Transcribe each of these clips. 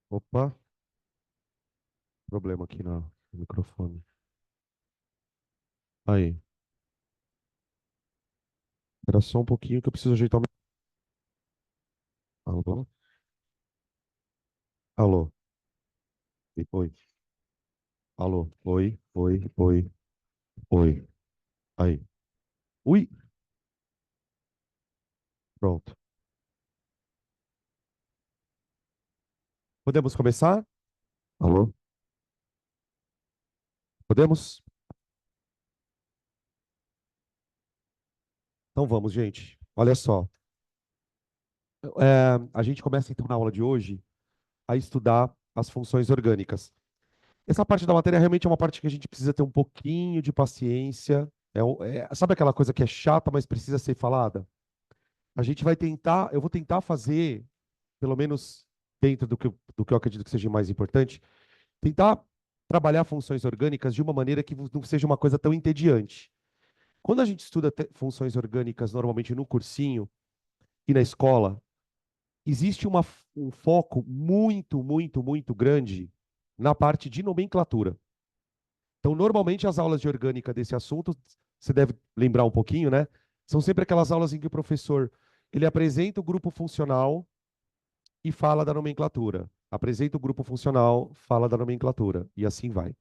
Opa, problema aqui no microfone. Aí, espera só um pouquinho que eu preciso ajeitar o Alô? Alô? Oi. Alô? Oi, oi, oi, oi. Aí. Ui, pronto. Podemos começar? Alô? Podemos? Então vamos, gente. Olha só. A gente começa então na aula de hoje a estudar as funções orgânicas. Essa parte da matéria realmente é uma parte que a gente precisa ter um pouquinho de paciência. Sabe aquela coisa que é chata, mas precisa ser falada? A gente vai tentar, eu vou tentar fazer pelo menos dentro do que eu acredito que seja mais importante, tentar trabalhar funções orgânicas de uma maneira que não seja uma coisa tão entediante. Quando a gente estuda funções orgânicas normalmente no cursinho e na escola, existe um foco muito, muito, muito grande na parte de nomenclatura. Então, normalmente, as aulas de orgânica desse assunto, você deve lembrar um pouquinho, né? São sempre aquelas aulas em que o professor ele apresenta o grupo funcional e fala da nomenclatura. Apresenta o grupo funcional, fala da nomenclatura, e assim vai.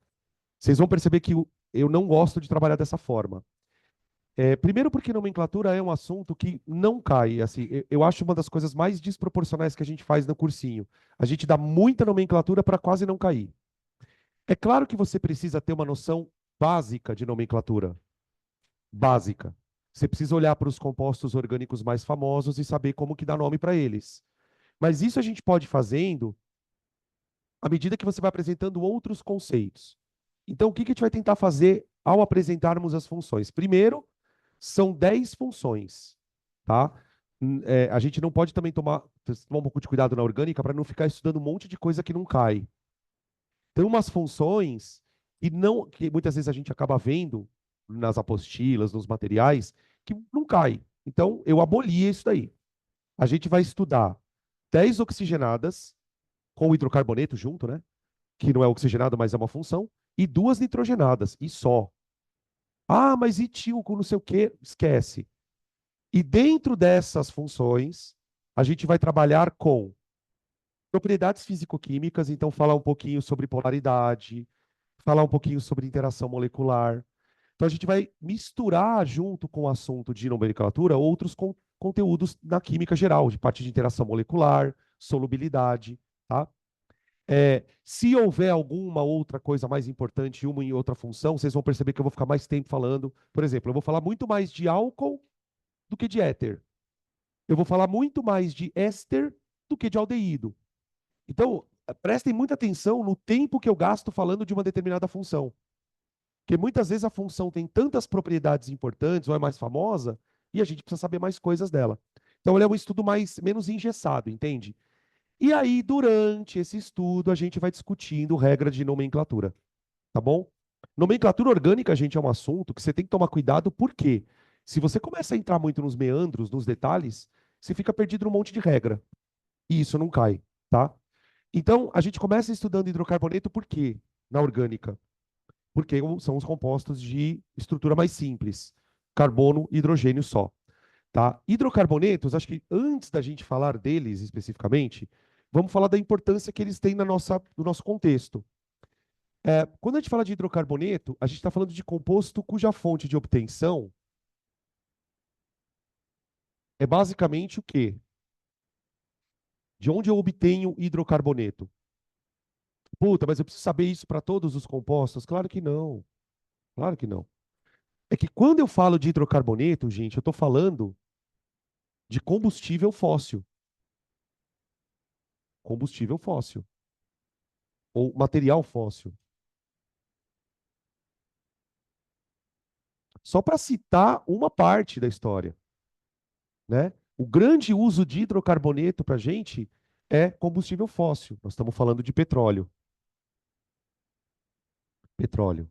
Vocês vão perceber que eu não gosto de trabalhar dessa forma. Primeiro porque nomenclatura é um assunto que não cai. Assim, eu acho uma das coisas mais desproporcionais que a gente faz no cursinho. A gente dá muita nomenclatura para quase não cair. É claro que você precisa ter uma noção básica de nomenclatura. Básica. Você precisa olhar para os compostos orgânicos mais famosos e saber como que dá nome para eles. Mas isso a gente pode ir fazendo à medida que você vai apresentando outros conceitos. Então, o que que a gente vai tentar fazer ao apresentarmos as funções? Primeiro, são 10 funções, tá? A gente não pode também tomar um pouco de cuidado na orgânica para não ficar estudando um monte de coisa que não cai. Tem umas funções que muitas vezes a gente acaba vendo nas apostilas, nos materiais, que não cai. Então, eu aboli isso daí. A gente vai estudar 10 oxigenadas com hidrocarboneto junto, né? Que não é oxigenado, mas é uma função, e duas nitrogenadas, e só. Ah, mas e tio com não sei o quê? Esquece. E dentro dessas funções, a gente vai trabalhar com propriedades físico-químicas, então falar um pouquinho sobre polaridade, falar um pouquinho sobre interação molecular. Então a gente vai misturar junto com o assunto de nomenclatura outros conteúdos na química geral, de parte de interação molecular, solubilidade, tá? Se houver alguma outra coisa mais importante, uma em outra função, vocês vão perceber que eu vou ficar mais tempo falando. Por exemplo, eu vou falar muito mais de álcool do que de éter. Eu vou falar muito mais de éster do que de aldeído. Então, prestem muita atenção no tempo que eu gasto falando de uma determinada função. Porque muitas vezes a função tem tantas propriedades importantes ou é mais famosa e a gente precisa saber mais coisas dela. Então, ele é um estudo menos engessado, entende? E aí, durante esse estudo, a gente vai discutindo regra de nomenclatura, tá bom? Nomenclatura orgânica, gente, é um assunto que você tem que tomar cuidado, porque se você começa a entrar muito nos meandros, nos detalhes, você fica perdido num monte de regra. E isso não cai, tá? Então, a gente começa estudando hidrocarboneto por quê? Na orgânica. Porque são os compostos de estrutura mais simples. Carbono e hidrogênio só. Tá? Hidrocarbonetos, acho que antes da gente falar deles especificamente, vamos falar da importância que eles têm no nosso contexto. Quando a gente fala de hidrocarboneto, a gente está falando de composto cuja fonte de obtenção é basicamente o quê? De onde eu obtenho hidrocarboneto? Puta, mas eu preciso saber isso para todos os compostos? Claro que não. Claro que não. É que quando eu falo de hidrocarboneto, gente, eu estou falando de combustível fóssil. Combustível fóssil. Ou material fóssil. Só para citar uma parte da história, né? O grande uso de hidrocarboneto para a gente é combustível fóssil. Nós estamos falando de petróleo. Petróleo.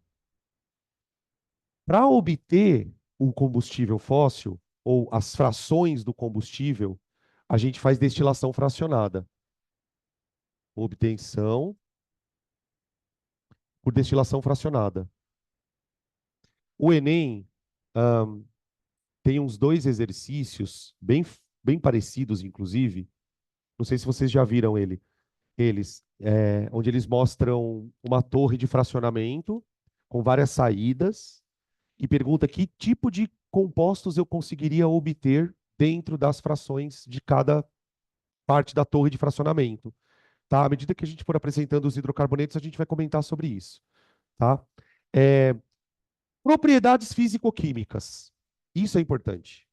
Para obter o combustível fóssil, ou as frações do combustível, a gente faz destilação fracionada. Obtenção por destilação fracionada. O Enem ahn, tem uns dois exercícios bem parecidos, inclusive. Não sei se vocês já viram onde eles mostram uma torre de fracionamento com várias saídas e pergunta que tipo de compostos eu conseguiria obter dentro das frações de cada parte da torre de fracionamento. Tá? À medida que a gente for apresentando os hidrocarbonetos, a gente vai comentar sobre isso. Tá? É, propriedades físico-químicas. Isso é importante.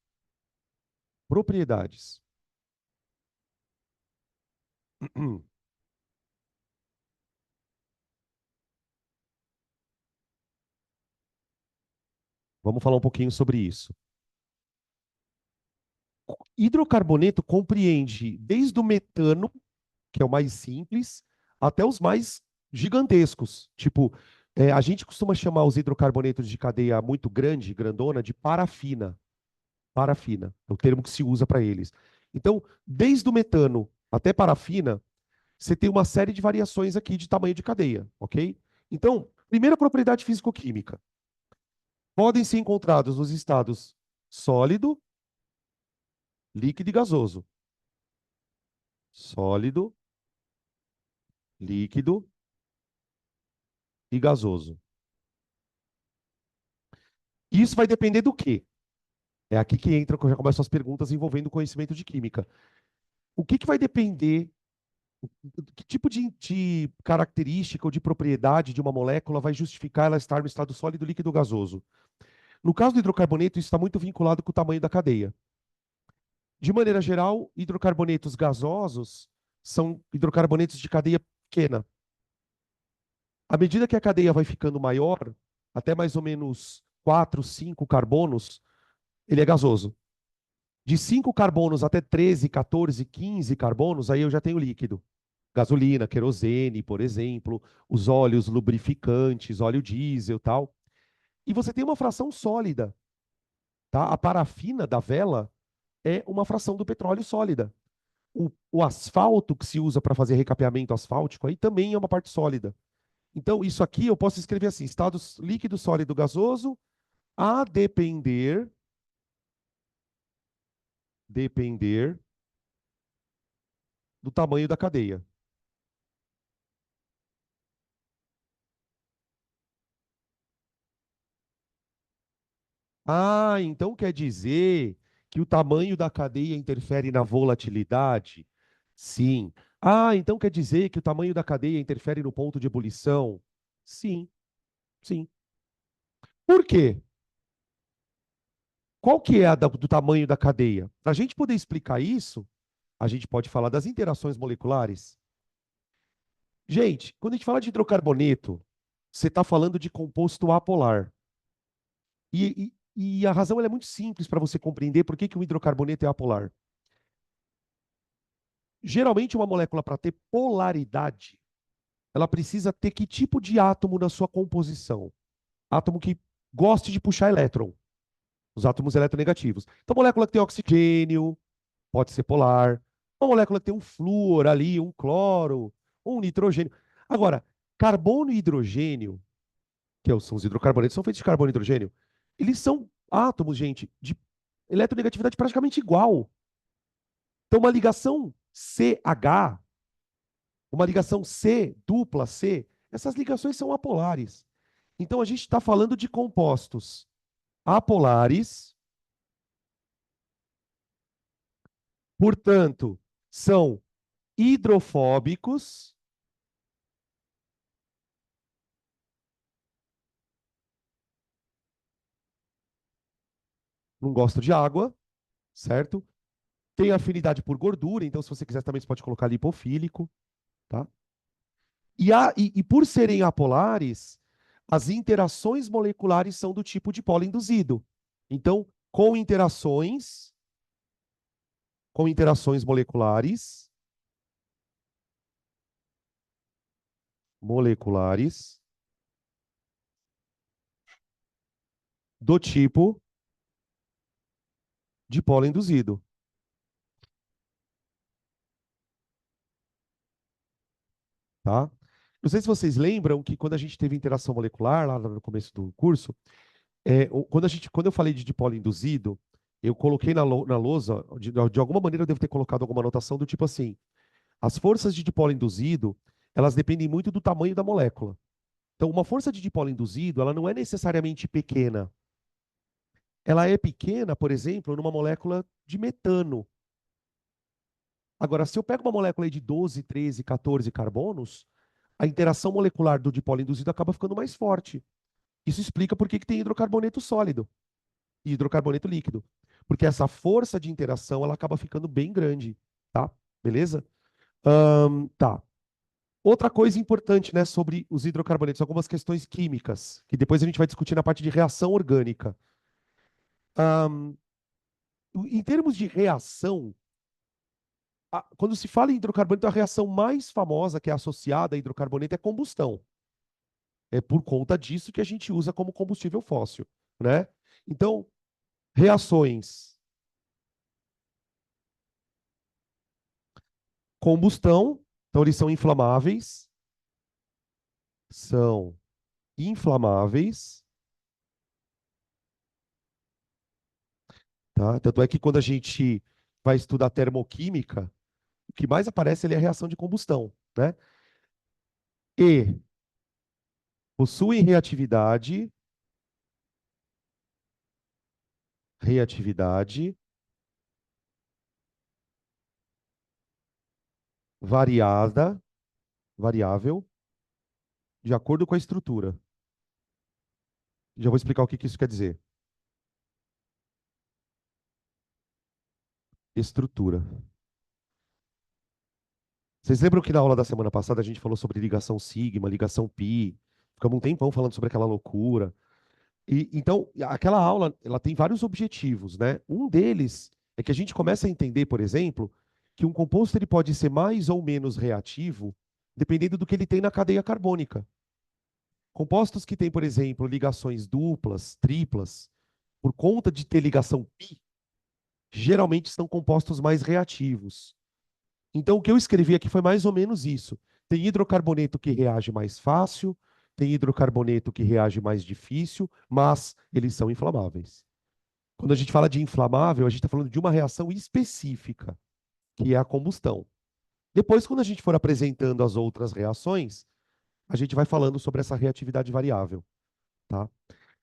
Propriedades. Vamos falar um pouquinho sobre isso. Hidrocarboneto compreende desde o metano, que é o mais simples, até os mais gigantescos. Tipo, a gente costuma chamar os hidrocarbonetos de cadeia muito grande, grandona, de parafina. Parafina, é o termo que se usa para eles. Então, desde o metano até parafina, você tem uma série de variações aqui de tamanho de cadeia, ok? Então, primeira propriedade físico-química. Podem ser encontrados nos estados sólido, líquido e gasoso. Sólido, líquido e gasoso. Isso vai depender do quê? É aqui que entra, já começam as perguntas envolvendo conhecimento de química. O que vai depender, que tipo de característica ou de propriedade de uma molécula vai justificar ela estar no estado sólido, líquido ou gasoso? No caso do hidrocarboneto, isso está muito vinculado com o tamanho da cadeia. De maneira geral, hidrocarbonetos gasosos são hidrocarbonetos de cadeia pequena. À medida que a cadeia vai ficando maior, até mais ou menos 4, 5 carbonos, ele é gasoso. De 5 carbonos até 13, 14, 15 carbonos, aí eu já tenho líquido. Gasolina, querosene, por exemplo, os óleos lubrificantes, óleo diesel, tal. E você tem uma fração sólida, tá? A parafina da vela é uma fração do petróleo sólida. O asfalto que se usa para fazer recapeamento asfáltico aí também é uma parte sólida. Então, isso aqui eu posso escrever assim: estado líquido, sólido, gasoso, a depender do tamanho da cadeia. Ah, então quer dizer que o tamanho da cadeia interfere na volatilidade? Sim. Ah, então quer dizer que o tamanho da cadeia interfere no ponto de ebulição? Sim, sim. Por quê? Qual que é do tamanho da cadeia? Para a gente poder explicar isso, a gente pode falar das interações moleculares. Gente, quando a gente fala de hidrocarboneto, você está falando de composto apolar. E a razão ela é muito simples para você compreender por que, que o hidrocarboneto é apolar. Geralmente, uma molécula, para ter polaridade, ela precisa ter que tipo de átomo na sua composição? Átomo que goste de puxar elétron, os átomos eletronegativos. Então, molécula que tem oxigênio, pode ser polar. Uma molécula que tem um flúor ali, um cloro, um nitrogênio. Agora, carbono e hidrogênio, são os hidrocarbonetos, são feitos de carbono e hidrogênio, eles são átomos, gente, de eletronegatividade praticamente igual. Então, uma ligação CH, uma ligação C, dupla C, essas ligações são apolares. Então, a gente está falando de compostos apolares, portanto, são hidrofóbicos, não gostam de água, certo? Tem afinidade por gordura, então, se você quiser, também você pode colocar lipofílico, tá? E por serem apolares, as interações moleculares são do tipo de polo induzido. Então, com interações moleculares do tipo de polo induzido. tá? Não sei se vocês lembram que quando a gente teve interação molecular, lá no começo do curso, quando eu falei de dipolo induzido, eu coloquei na lousa, de alguma maneira eu devo ter colocado alguma anotação do tipo assim, as forças de dipolo induzido, elas dependem muito do tamanho da molécula. Então, uma força de dipolo induzido, ela não é necessariamente pequena. Ela é pequena, por exemplo, numa molécula de metano. Agora, se eu pego uma molécula aí de 12, 13, 14 carbonos, a interação molecular do dipolo induzido acaba ficando mais forte. Isso explica por que que tem hidrocarboneto sólido e hidrocarboneto líquido. Porque essa força de interação ela acaba ficando bem grande, tá? Beleza? Tá. Outra coisa importante, né, sobre os hidrocarbonetos, algumas questões químicas, que depois a gente vai discutir na parte de reação orgânica. Ahn, em termos de reação, quando se fala em hidrocarboneto, a reação mais famosa que é associada a hidrocarboneto é combustão. É por conta disso que a gente usa como combustível fóssil, né? Então, reações combustão, então eles são inflamáveis, tá? Tanto é que quando a gente vai estudar termoquímica, o que mais aparece ali é a reação de combustão, né? E possuem reatividade variada, variável, de acordo com a estrutura. Já vou explicar o que que isso quer dizer. Estrutura. Vocês lembram que na aula da semana passada a gente falou sobre ligação sigma, ligação pi? Ficamos um tempão falando sobre aquela loucura. E então, aquela aula, ela tem vários objetivos, né? Um deles é que a gente começa a entender, por exemplo, que um composto ele pode ser mais ou menos reativo, dependendo do que ele tem na cadeia carbônica. Compostos que têm, por exemplo, ligações duplas, triplas, por conta de ter ligação pi, geralmente são compostos mais reativos. Então, o que eu escrevi aqui foi mais ou menos isso. Tem hidrocarboneto que reage mais fácil, tem hidrocarboneto que reage mais difícil, mas eles são inflamáveis. Quando a gente fala de inflamável, a gente está falando de uma reação específica, que é a combustão. Depois, quando a gente for apresentando as outras reações, a gente vai falando sobre essa reatividade variável, tá?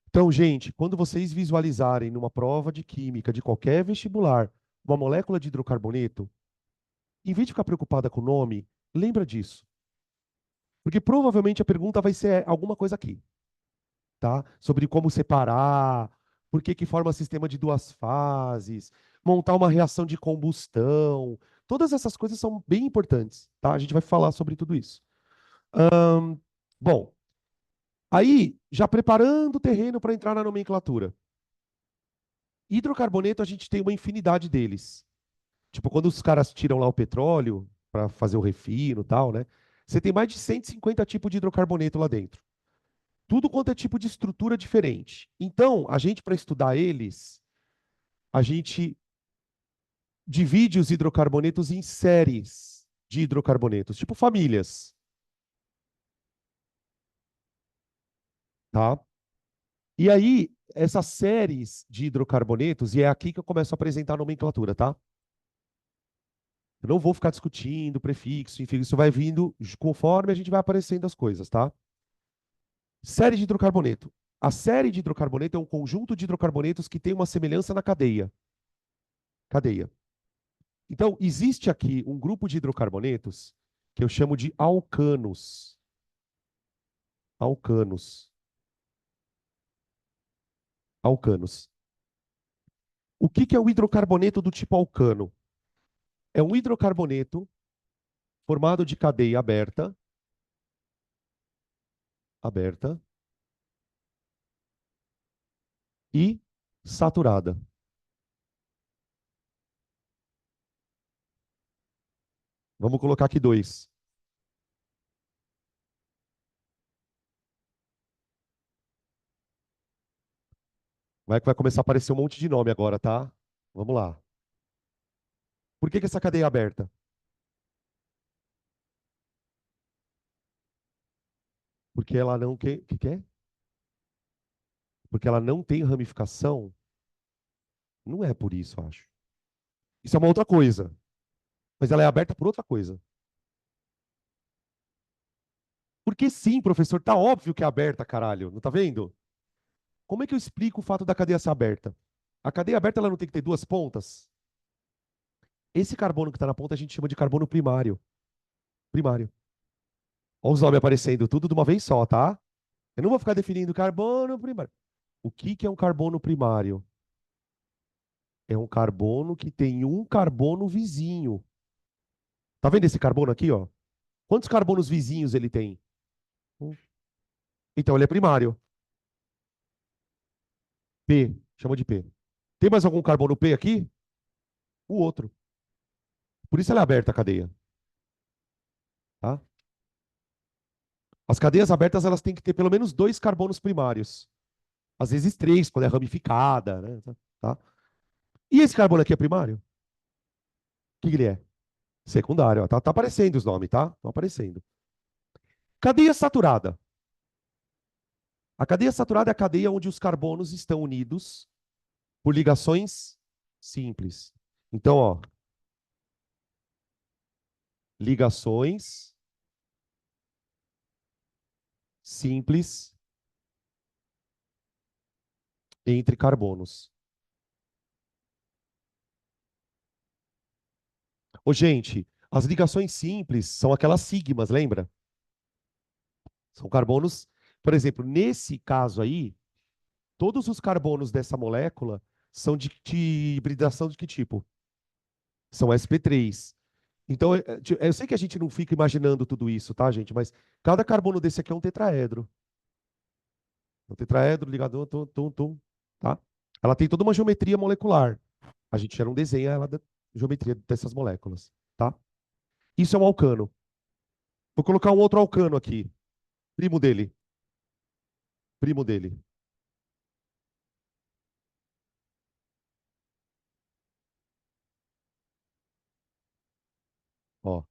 Então, gente, quando vocês visualizarem numa prova de química de qualquer vestibular uma molécula de hidrocarboneto, em vez de ficar preocupada com o nome, lembra disso. Porque provavelmente a pergunta vai ser alguma coisa aqui, tá? Sobre como separar, por que que forma sistema de duas fases, montar uma reação de combustão. Todas essas coisas são bem importantes, tá? A gente vai falar sobre tudo isso. Bom, aí, já preparando o terreno para entrar na nomenclatura. Hidrocarboneto, a gente tem uma infinidade deles. Tipo, quando os caras tiram lá o petróleo para fazer o refino e tal, né? Você tem mais de 150 tipos de hidrocarboneto lá dentro. Tudo quanto é tipo de estrutura diferente. Então, a gente, para estudar eles, a gente divide os hidrocarbonetos em séries de hidrocarbonetos, tipo famílias, tá? E aí, essas séries de hidrocarbonetos, e é aqui que eu começo a apresentar a nomenclatura, tá? Eu não vou ficar discutindo prefixo, enfim, isso vai vindo conforme a gente vai aparecendo as coisas, tá? Série de hidrocarboneto. A série de hidrocarboneto é um conjunto de hidrocarbonetos que tem uma semelhança na cadeia. Cadeia. Então, existe aqui um grupo de hidrocarbonetos que eu chamo de alcanos. Alcanos. Alcanos. O que que é o hidrocarboneto do tipo alcano? É um hidrocarboneto formado de cadeia aberta, aberta e saturada. Vamos colocar aqui dois. Vai que vai começar a aparecer um monte de nome agora, tá? Vamos lá. Por que que essa cadeia é aberta? Porque ela não que é? Porque ela não tem ramificação? Não é por isso, eu acho. Isso é uma outra coisa. Mas ela é aberta por outra coisa. Porque sim, professor, tá óbvio que é aberta, caralho. Não tá vendo? Como é que eu explico o fato da cadeia ser aberta? A cadeia aberta ela não tem que ter duas pontas? Esse carbono que está na ponta a gente chama de carbono primário. Primário. Olha os nomes aparecendo, tudo de uma vez só, tá? Eu não vou ficar definindo carbono primário. O que que é um carbono primário? É um carbono que tem um carbono vizinho. Tá vendo esse carbono aqui, ó? Quantos carbonos vizinhos ele tem? Um. Então ele é primário. P, chama de P. Tem mais algum carbono P aqui? O outro. Por isso ela é aberta a cadeia, tá? As cadeias abertas elas têm que ter pelo menos dois carbonos primários. Às vezes três, quando é ramificada, né? Tá? E esse carbono aqui é primário? O que ele é? Secundário, ó. Tá aparecendo os nomes, tá? Estão aparecendo. Cadeia saturada. A cadeia saturada é a cadeia onde os carbonos estão unidos por ligações simples. Então, ó, ligações simples entre carbonos. Ô, gente, as ligações simples são aquelas sigmas, lembra? São carbonos, por exemplo, nesse caso aí, todos os carbonos dessa molécula são de hibridação de que tipo? São sp3. Então, eu sei que a gente não fica imaginando tudo isso, tá, gente? Mas cada carbono desse aqui é um tetraedro. Um tetraedro ligado, tum, tum, tum, tá? Ela tem toda uma geometria molecular. A gente já não desenha ela da geometria dessas moléculas, tá? Isso é um alcano. Vou colocar um outro alcano aqui. Primo dele. Primo dele. Ó,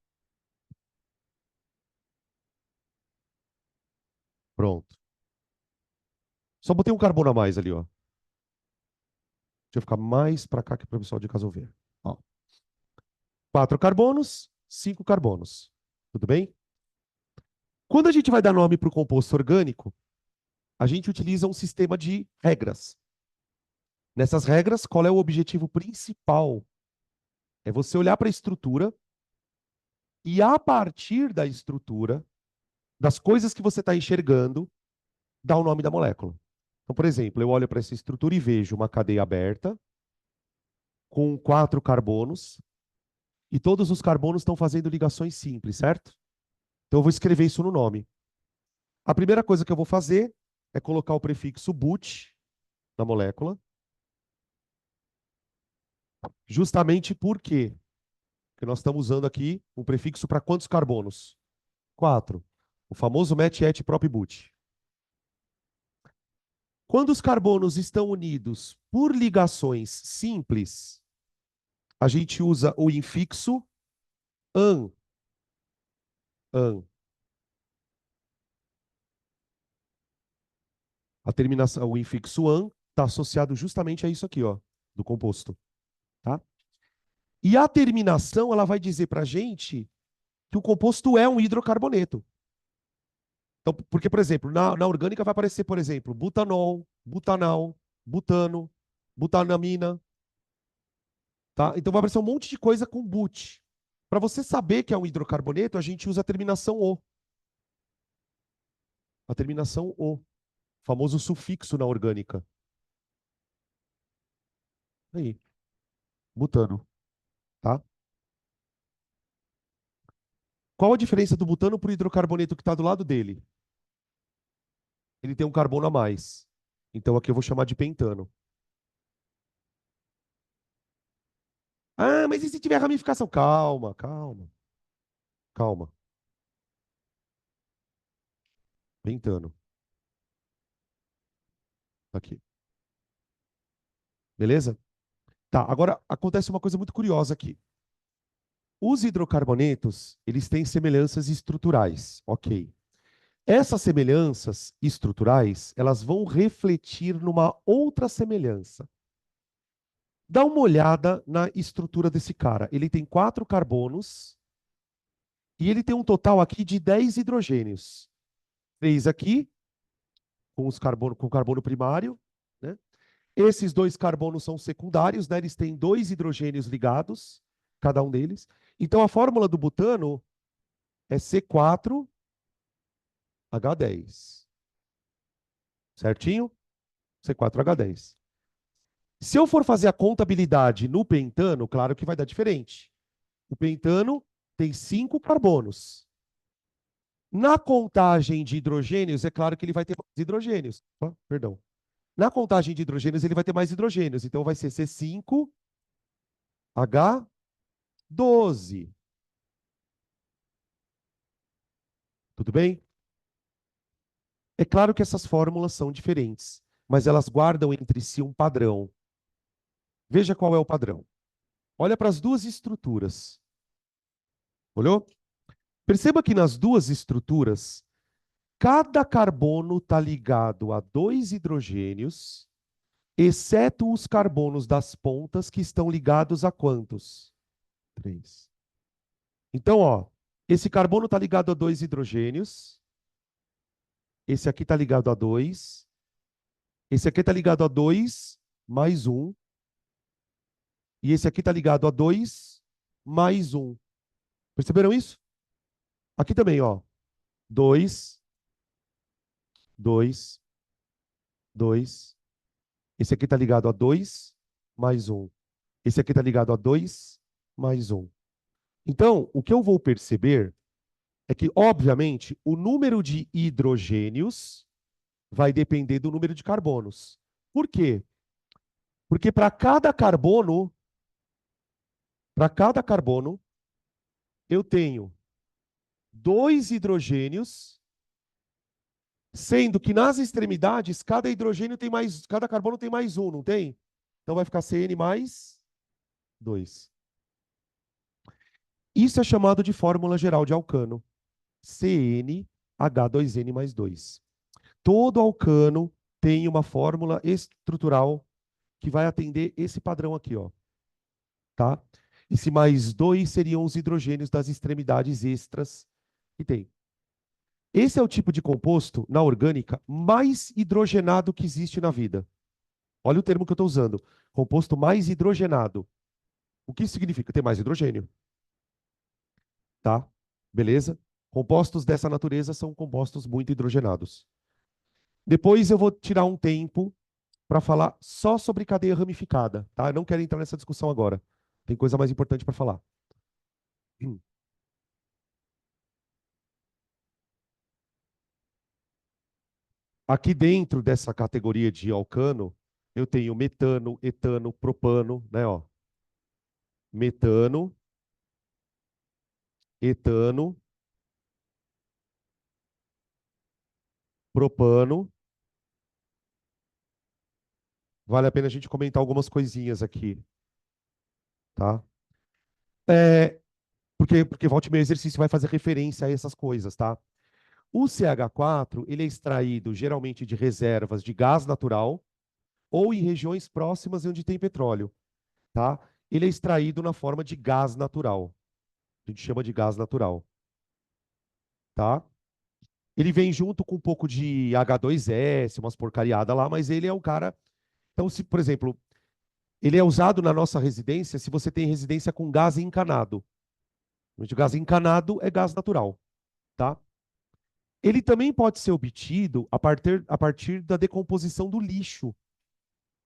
pronto. Só botei um carbono a mais ali, ó. Deixa eu ficar mais para cá que para o pessoal de casa ver. Ó, quatro carbonos, cinco carbonos. Tudo bem? Quando a gente vai dar nome para o composto orgânico, a gente utiliza um sistema de regras. Nessas regras, qual é o objetivo principal? É você olhar para a estrutura e, a partir da estrutura, das coisas que você está enxergando, dar o nome da molécula. Então, por exemplo, eu olho para essa estrutura e vejo uma cadeia aberta com quatro carbonos e todos os carbonos estão fazendo ligações simples, certo? Então, eu vou escrever isso no nome. A primeira coisa que eu vou fazer é colocar o prefixo but na molécula, justamente porque nós estamos usando aqui um prefixo para quantos carbonos? Quatro. O famoso met et prop but. Quando os carbonos estão unidos por ligações simples, a gente usa o infixo an. An. A terminação, o infixo an está associado justamente a isso aqui, ó, do composto, tá? E a terminação, ela vai dizer para a gente que o composto é um hidrocarboneto. Então, porque, por exemplo, na orgânica vai aparecer, por exemplo, butanol, butanal, butano, butanamina, tá? Então vai aparecer um monte de coisa com but. Para você saber que é um hidrocarboneto, a gente usa a terminação o. A terminação o, famoso sufixo na orgânica. Aí, butano, tá? Qual a diferença do butano para o hidrocarboneto que está do lado dele? Ele tem um carbono a mais. Então aqui eu vou chamar de pentano. Ah, mas e se tiver ramificação? Calma, calma, calma. Pentano. Aqui. Beleza? Tá, agora acontece uma coisa muito curiosa aqui. Os hidrocarbonetos, eles têm semelhanças estruturais, ok. Essas semelhanças estruturais, elas vão refletir numa outra semelhança. Dá uma olhada na estrutura desse cara. Ele tem 4 carbonos e ele tem um total aqui de 10 hidrogênios. 3 aqui, com o carbono primário, né? Esses 2 carbonos são secundários, né? Eles têm 2 hidrogênios ligados, cada um deles. Então, a fórmula do butano é C4H10. Certinho? C4H10. Se eu for fazer a contabilidade no pentano, claro que vai dar diferente. O pentano tem 5 carbonos. Na contagem de hidrogênios, é claro que ele vai ter mais hidrogênios. Perdão. Na contagem de hidrogênios, ele vai ter mais hidrogênios. Então, vai ser C5H12. Tudo bem? É claro que essas fórmulas são diferentes, mas elas guardam entre si um padrão. Veja qual é o padrão. Olha para as duas estruturas. Olhou? Perceba que nas duas estruturas, cada carbono está ligado a 2 hidrogênios, exceto os carbonos das pontas que estão ligados a quantos? 3. Então, ó, esse carbono está ligado a 2 hidrogênios, esse aqui está ligado a 2, esse aqui está ligado a 2 mais 1, e esse aqui está ligado a 2 mais 1. Perceberam isso? Aqui também, ó. 2, 2, 2. Esse aqui está ligado a 2 mais 1. Esse aqui está ligado a 2 mais 1. Então, o que eu vou perceber é que, obviamente, o número de hidrogênios vai depender do número de carbonos. Por quê? Porque para cada carbono, eu tenho 2 hidrogênios, sendo que nas extremidades, cada carbono tem mais um, não tem? Então vai ficar Cn mais 2. Isso é chamado de fórmula geral de alcano. CnH2n mais 2. Todo alcano tem uma fórmula estrutural que vai atender esse padrão aqui, ó. Tá? Esse mais 2 seriam os hidrogênios das extremidades extras que tem. Esse é o tipo de composto, na orgânica, mais hidrogenado que existe na vida. Olha o termo que eu estou usando. Composto mais hidrogenado. O que isso significa? Ter mais hidrogênio. Tá? Beleza? Compostos dessa natureza são compostos muito hidrogenados. Depois eu vou tirar um tempo para falar só sobre cadeia ramificada, tá? Eu não quero entrar nessa discussão agora. Tem coisa mais importante para falar. Aqui dentro dessa categoria de alcano, eu tenho metano, etano, propano, né, ó. Metano, etano, propano. Vale a pena a gente comentar algumas coisinhas aqui, tá? É, porque volta e meia exercício vai fazer referência a essas coisas, tá? O CH4, ele é extraído geralmente de reservas de gás natural ou em regiões próximas onde tem petróleo, tá? Ele é extraído na forma de gás natural. A gente chama de gás natural, tá? Ele vem junto com um pouco de H2S, umas porcariadas lá, mas ele é um cara. Então, se, por exemplo, ele é usado na nossa residência se você tem residência com gás encanado. O gás encanado é gás natural, tá? Ele também pode ser obtido a partir da decomposição do lixo.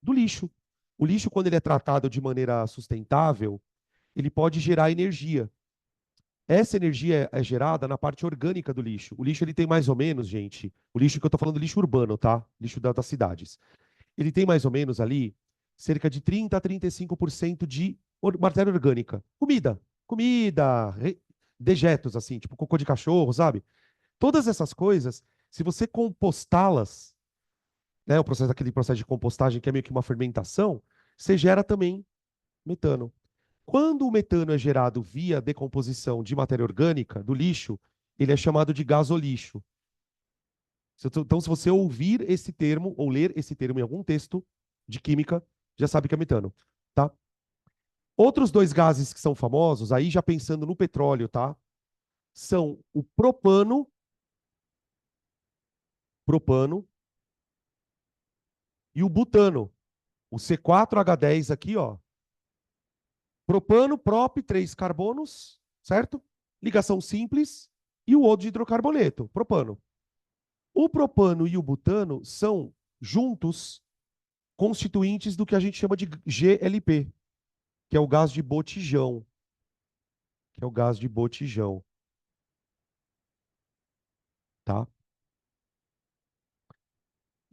Do lixo. O lixo, quando ele é tratado de maneira sustentável, ele pode gerar energia. Essa energia é gerada na parte orgânica do lixo. O lixo ele tem mais ou menos, gente, o lixo que eu estou falando, lixo urbano, tá? Lixo das cidades. Ele tem mais ou menos ali cerca de 30 a 35% de matéria orgânica. Dejetos, assim, tipo cocô de cachorro, sabe? Todas essas coisas, se você compostá-las, né, aquele processo de compostagem que é meio que uma fermentação, você gera também metano. Quando o metano é gerado via decomposição de matéria orgânica, do lixo, ele é chamado de gasolixo. Então, se você ouvir esse termo ou ler esse termo em algum texto de química, já sabe que é metano, tá? Outros dois gases que são famosos, aí já pensando no petróleo, tá? São o propano e o butano. O C4H10 aqui, ó. Propano, prop, três carbonos, certo? Ligação simples e o outro de hidrocarboneto, propano. O propano e o butano são juntos constituintes do que a gente chama de GLP, que é o gás de botijão, que é o gás de botijão, tá?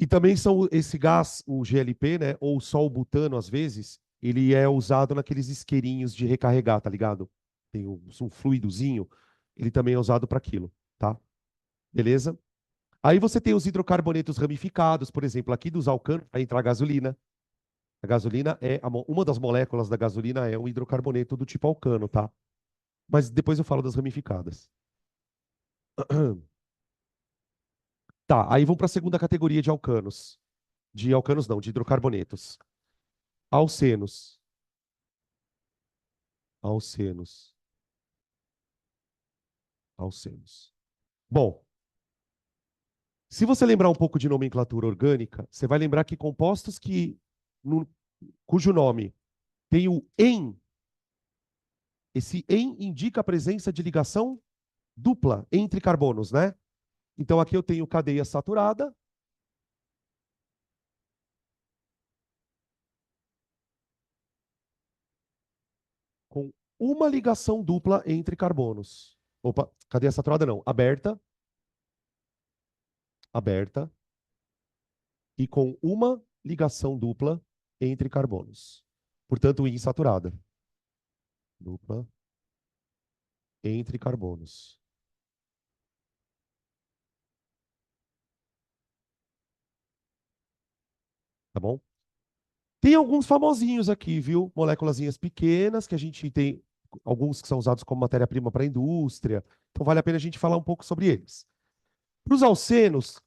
E também são esse gás, o GLP, né, ou só o butano às vezes, ele é usado naqueles isqueirinhos de recarregar, tá ligado? Tem um fluidozinho, ele também é usado para aquilo, tá? Beleza? Aí você tem os hidrocarbonetos ramificados, por exemplo, aqui dos alcanos vai entrar a gasolina. A gasolina é uma das moléculas da gasolina é um hidrocarboneto do tipo alcano, tá? Mas depois eu falo das ramificadas. Tá, aí vamos para a segunda categoria de alcanos. De alcanos não, de hidrocarbonetos. Alcenos. Alcenos. Alcenos. Bom, se você lembrar um pouco de nomenclatura orgânica, você vai lembrar que compostos no- cujo nome tem o "en", esse "en" indica a presença de ligação dupla entre carbonos, né? Então aqui eu tenho cadeia saturada, com uma ligação dupla entre carbonos. Opa, cadeia saturada não, aberta, aberta, e com uma ligação dupla entre carbonos. Portanto, insaturada. Dupla entre carbonos. Tá bom? Tem alguns famosinhos aqui, viu? Moléculazinhas pequenas, que a gente tem alguns que são usados como matéria-prima para a indústria. Então vale a pena a gente falar um pouco sobre eles. Para os alcenos,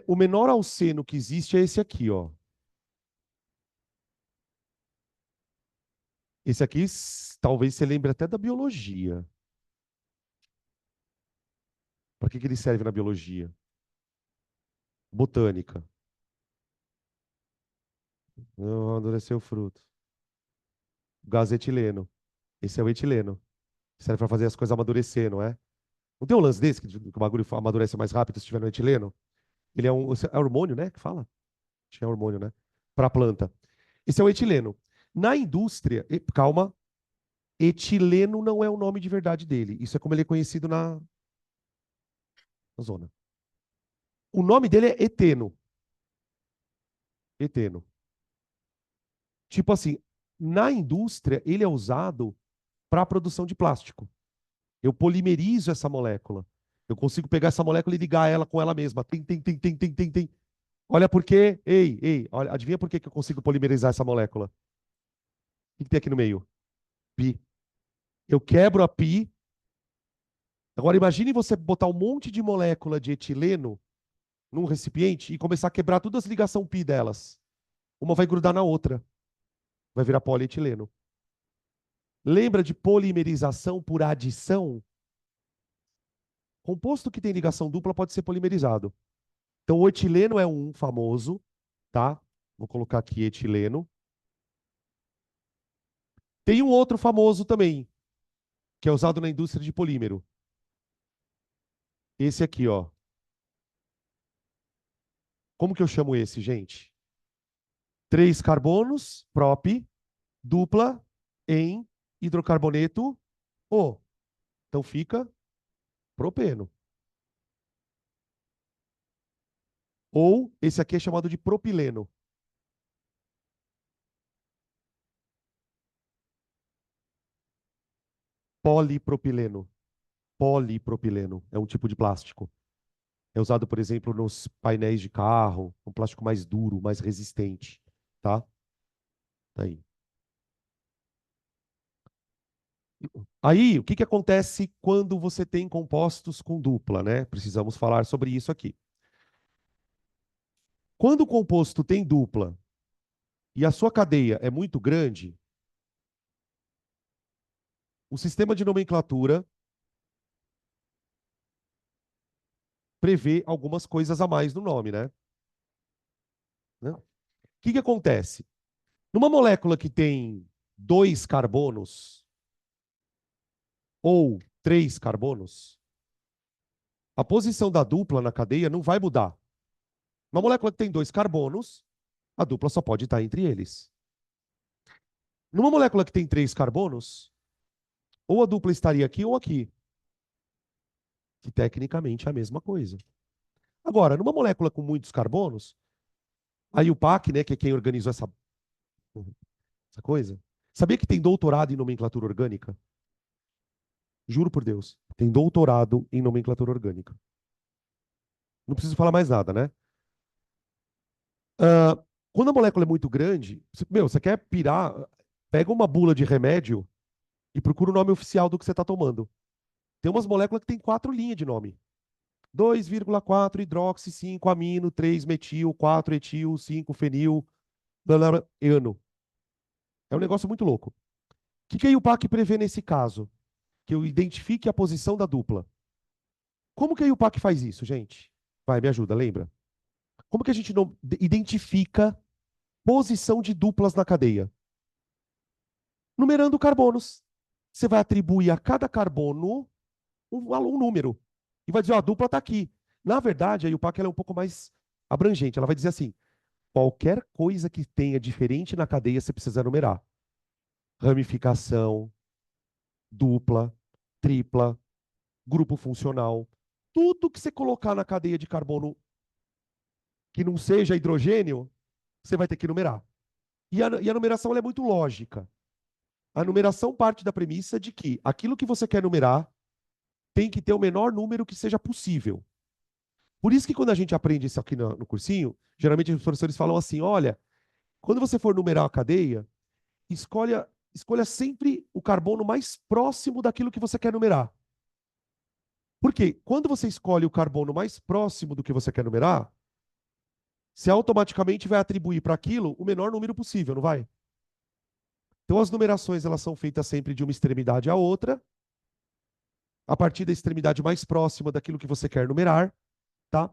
o menor alceno que existe é esse aqui, ó. Esse aqui, talvez você lembre até da biologia. Para que ele serve na biologia? Botânica. Não amadureceu o fruto. Gás etileno. Esse é o etileno. Serve para fazer as coisas amadurecer, não é? Não tem um lance desse que o bagulho amadurece mais rápido se tiver no etileno? Ele é hormônio, né? Que fala? Acho que é hormônio, né? Para a planta. Esse é o etileno. Na indústria, calma, etileno não é o nome de verdade dele. Isso é como ele é conhecido na zona. O nome dele é eteno. Eteno. Tipo assim, na indústria, ele é usado para a produção de plástico. Eu polimerizo essa molécula. Eu consigo pegar essa molécula e ligar ela com ela mesma. Tem, tem, tem, tem, tem, tem, tem. Olha por quê. Ei, ei, olha, adivinha por que que eu consigo polimerizar essa molécula? O que que tem aqui no meio? Pi. Eu quebro a pi. Agora imagine você botar um monte de molécula de etileno num recipiente e começar a quebrar todas as ligações pi delas. Uma vai grudar na outra. Vai virar polietileno. Lembra de polimerização por adição? Composto que tem ligação dupla pode ser polimerizado. Então, o etileno é um famoso, tá? Vou colocar aqui etileno. Tem um outro famoso também, que é usado na indústria de polímero. Esse aqui, ó. Como que eu chamo esse, gente? Três carbonos, prop, dupla em hidrocarboneto O. Então fica propeno. Ou esse aqui é chamado de propileno. Polipropileno. Polipropileno. É um tipo de plástico. É usado, por exemplo, nos painéis de carro, um plástico mais duro, mais resistente, tá? Tá aí. Aí, o que que acontece quando você tem compostos com dupla, né? Precisamos falar sobre isso aqui. Quando o composto tem dupla e a sua cadeia é muito grande, o sistema de nomenclatura prevê algumas coisas a mais no nome, né? O que que acontece? Numa molécula que tem dois carbonos ou três carbonos, a posição da dupla na cadeia não vai mudar. Uma molécula que tem dois carbonos, a dupla só pode estar entre eles. Numa molécula que tem três carbonos, ou a dupla estaria aqui ou aqui, que tecnicamente é a mesma coisa. Agora, numa molécula com muitos carbonos, aí o PAC, né, que é quem organizou essa coisa, sabia que tem doutorado em nomenclatura orgânica? Juro por Deus, tem doutorado em nomenclatura orgânica. Não preciso falar mais nada, né? Ah, quando a molécula é muito grande, você quer pirar, pega uma bula de remédio e procura o nome oficial do que você está tomando. Tem umas moléculas que tem 4 linhas de nome. 2,4 hidroxi, 5 amino, 3 metil, 4 etil, 5 fenil, blá, blá, blá, eno. É um negócio muito louco. O que a IUPAC prevê nesse caso? Que eu identifique a posição da dupla. Como que a IUPAC faz isso, gente? Vai, me ajuda, lembra? Como que a gente não identifica posição de duplas na cadeia? Numerando carbonos. Você vai atribuir a cada carbono um número. E vai dizer, ó, a dupla está aqui. Na verdade, a IUPAC ela é um pouco mais abrangente. Ela vai dizer assim, qualquer coisa que tenha diferente na cadeia, você precisa numerar. Ramificação, dupla, tripla, grupo funcional. Tudo que você colocar na cadeia de carbono que não seja hidrogênio, você vai ter que numerar. E a numeração ela é muito lógica. A numeração parte da premissa de que aquilo que você quer numerar tem que ter o menor número que seja possível. Por isso que quando a gente aprende isso aqui no cursinho, geralmente os professores falam assim, olha, quando você for numerar a cadeia, escolha sempre o carbono mais próximo daquilo que você quer numerar. Porque quando você escolhe o carbono mais próximo do que você quer numerar, você automaticamente vai atribuir para aquilo o menor número possível, não vai? Então as numerações elas são feitas sempre de uma extremidade à outra, a partir da extremidade mais próxima daquilo que você quer numerar, tá?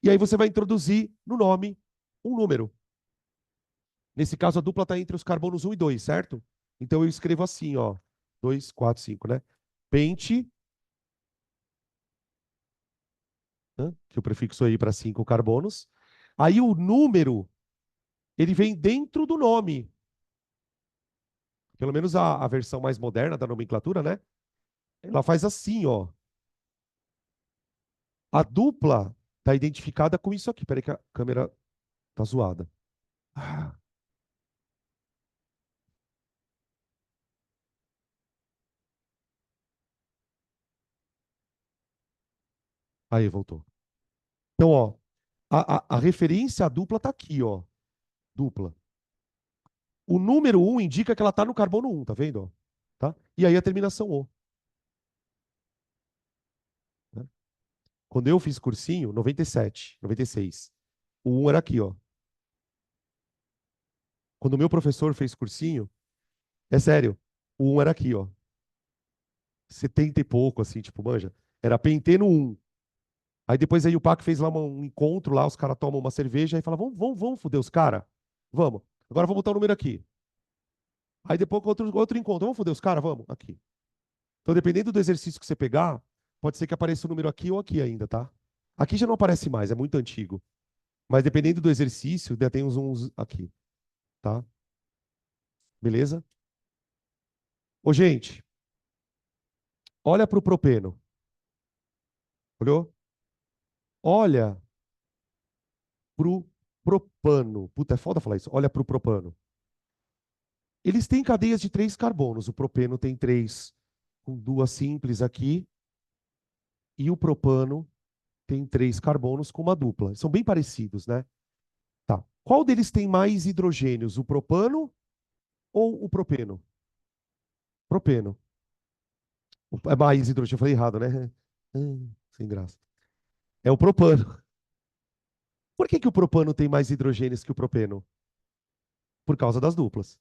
E aí você vai introduzir no nome um número. Nesse caso, a dupla está entre os carbonos 1 e 2, certo? Então eu escrevo assim, ó. 2, 4, 5, né? Pente, né? Que o prefixo aí para 5 carbonos. Aí o número, ele vem dentro do nome. Pelo menos a versão mais moderna da nomenclatura, né? Ela faz assim, ó. A dupla está identificada com isso aqui. Peraí que a câmera tá zoada. Ah, aí, voltou. Então, ó, a referência à dupla tá aqui, ó. Dupla. O número 1 indica que ela está no carbono 1, tá vendo? Ó? Tá? E aí a terminação O. Né? Quando eu fiz cursinho, 97, 96, o 1 era aqui, ó. Quando o meu professor fez cursinho, é sério, o 1 era aqui, ó. 70 e pouco, assim, tipo, manja. Era penteno 1. Aí depois aí o Paco fez lá um encontro, lá os caras tomam uma cerveja e falam, vamos foder os caras? Vamos. Agora vamos botar o número aqui. Aí depois outro encontro, vamos foder os caras? Vamos, aqui. Então, dependendo do exercício que você pegar, pode ser que apareça o número aqui ou aqui ainda, tá? Aqui já não aparece mais, é muito antigo. Mas dependendo do exercício, ainda tem uns aqui, tá? Beleza? Ô, gente, olha para o propeno. Olhou? Olha pro propano. Puta, é foda falar isso. Olha pro propano. Eles têm cadeias de 3 carbonos. O propeno tem 3 com 2 simples aqui. E o propano tem 3 carbonos com uma dupla. São bem parecidos, né? Tá. Qual deles tem mais hidrogênios? O propano ou o propeno? Propeno. É mais hidrogênio, eu falei errado, né? Sem graça. É o propano. Por que que o propano tem mais hidrogênios que o propeno? Por causa das duplas.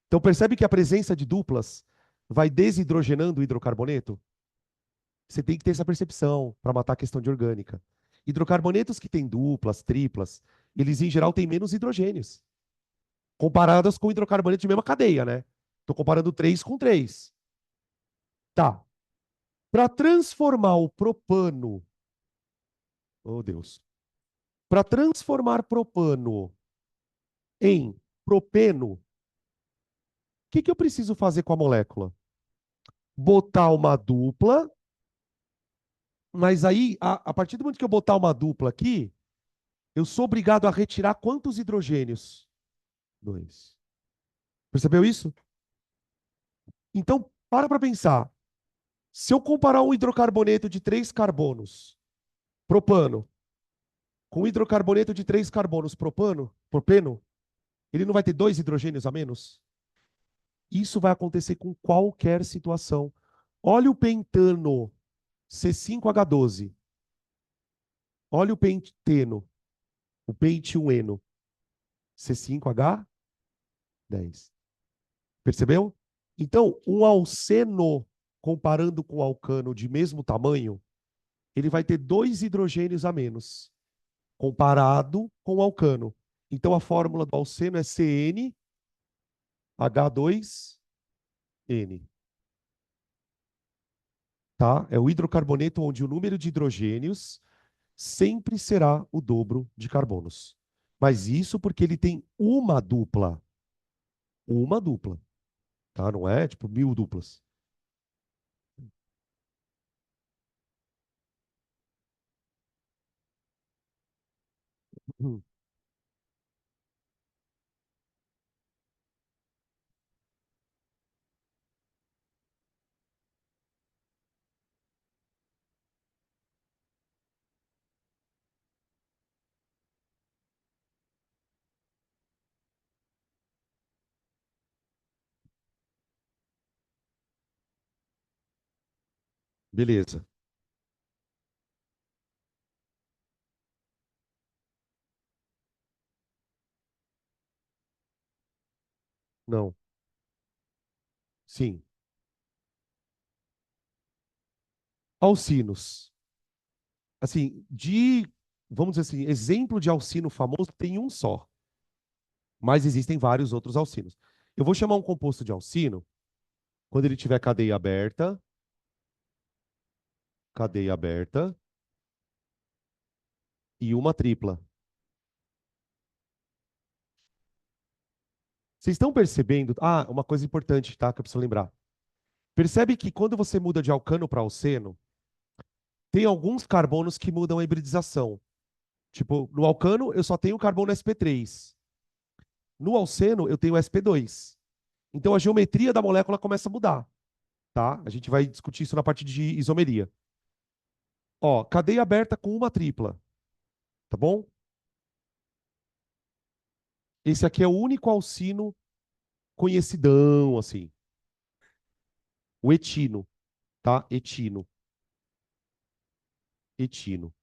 Então percebe que a presença de duplas vai desidrogenando o hidrocarboneto? Você tem que ter essa percepção para matar a questão de orgânica. Hidrocarbonetos que têm duplas, triplas, eles em geral têm menos hidrogênios, comparadas com hidrocarbonetos de mesma cadeia, né? Estou comparando 3 com 3. Tá. Para transformar o propano, oh Deus, para transformar propano em propeno, o que que eu preciso fazer com a molécula? Botar uma dupla, mas aí, a partir do momento que eu botar uma dupla aqui, eu sou obrigado a retirar quantos hidrogênios? Dois. Percebeu isso? Então, para pensar. Se eu comparar um hidrocarboneto de 3 carbonos, propano, com um hidrocarboneto de 3 carbonos, propeno, ele não vai ter 2 hidrogênios a menos? Isso vai acontecer com qualquer situação. Olha o pentano C5H12. Olha o penteno, o pentiumeno C5H10. Percebeu? Então, um alceno, comparando com um alcano de mesmo tamanho, ele vai ter 2 hidrogênios a menos, comparado com o alcano. Então, a fórmula do alceno é CnH2n, tá? É o hidrocarboneto onde o número de hidrogênios sempre será o dobro de carbonos. Mas isso porque ele tem uma dupla, tá? Não é tipo 1000 duplas. Hum, Beleza. Não. Sim. Alcinos. Assim, vamos dizer assim, exemplo de alcino famoso tem um só, mas existem vários outros alcinos. Eu vou chamar um composto de alcino quando ele tiver cadeia aberta e uma tripla. Vocês estão percebendo? Ah, uma coisa importante, tá? Que eu preciso lembrar. Percebe que quando você muda de alcano para alceno, tem alguns carbonos que mudam a hibridização. Tipo, no alcano eu só tenho carbono sp3. No alceno eu tenho sp2. Então a geometria da molécula começa a mudar, tá? A gente vai discutir isso na parte de isomeria. Ó, cadeia aberta com uma tripla, tá bom? Esse aqui é o único alcino conhecidão, assim. O etino, tá? Etino, etino.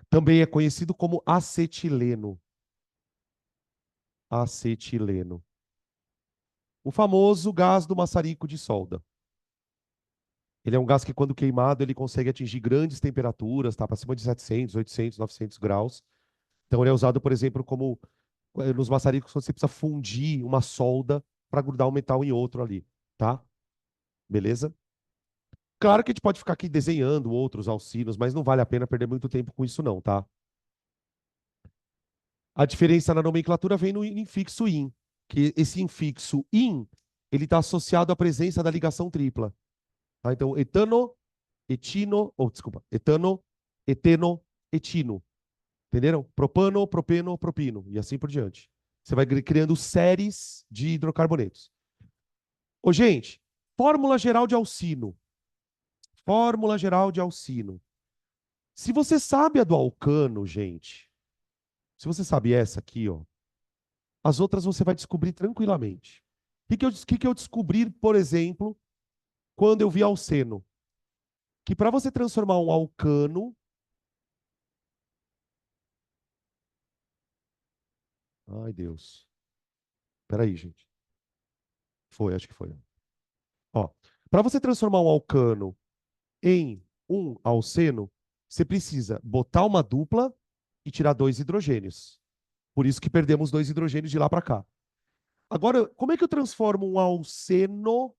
Também é conhecido como acetileno. Acetileno. O famoso gás do maçarico de solda. Ele é um gás que, quando queimado, ele consegue atingir grandes temperaturas, tá? Para cima de 700, 800, 900 graus. Então, ele é usado, por exemplo, como nos maçaricos, quando você precisa fundir uma solda para grudar um metal em outro ali, tá? Beleza? Claro que a gente pode ficar aqui desenhando outros alcinos, mas não vale a pena perder muito tempo com isso, não, tá? A diferença na nomenclatura vem no infixo in, que esse infixo in, ele está associado à presença da ligação tripla. Tá? Então, etano, etino, ou desculpa, etano, eteno, etino. Entenderam? Propano, propeno, propino, e assim por diante. Você vai criando séries de hidrocarbonetos. Ô, gente, fórmula geral de alcino. Fórmula geral de alcino. Se você sabe a do alcano, gente, se você sabe essa aqui, ó, as outras você vai descobrir tranquilamente. Que eu descobri, por exemplo, quando eu vi alceno? Que para você transformar um alcano. Ai, Deus. Peraí, gente. Foi, acho que foi. Ó, para você transformar um alcano em um alceno, você precisa botar uma dupla e tirar dois hidrogênios. Por isso que perdemos dois hidrogênios de lá para cá. Agora, como é que eu transformo um alceno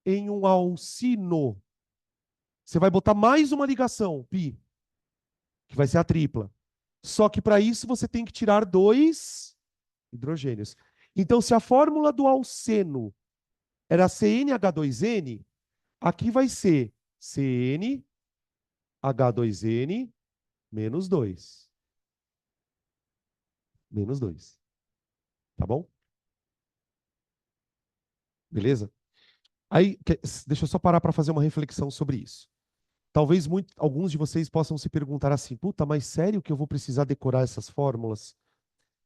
em um alcino? Você vai botar mais uma ligação, pi, que vai ser a tripla. Só que para isso você tem que tirar dois hidrogênios. Então, se a fórmula do alceno era CnH2n, aqui vai ser CnH2n menos 2. Menos 2. Tá bom? Beleza? Aí, deixa eu só parar para fazer uma reflexão sobre isso. Talvez alguns de vocês possam se perguntar assim: puta, mas sério que eu vou precisar decorar essas fórmulas?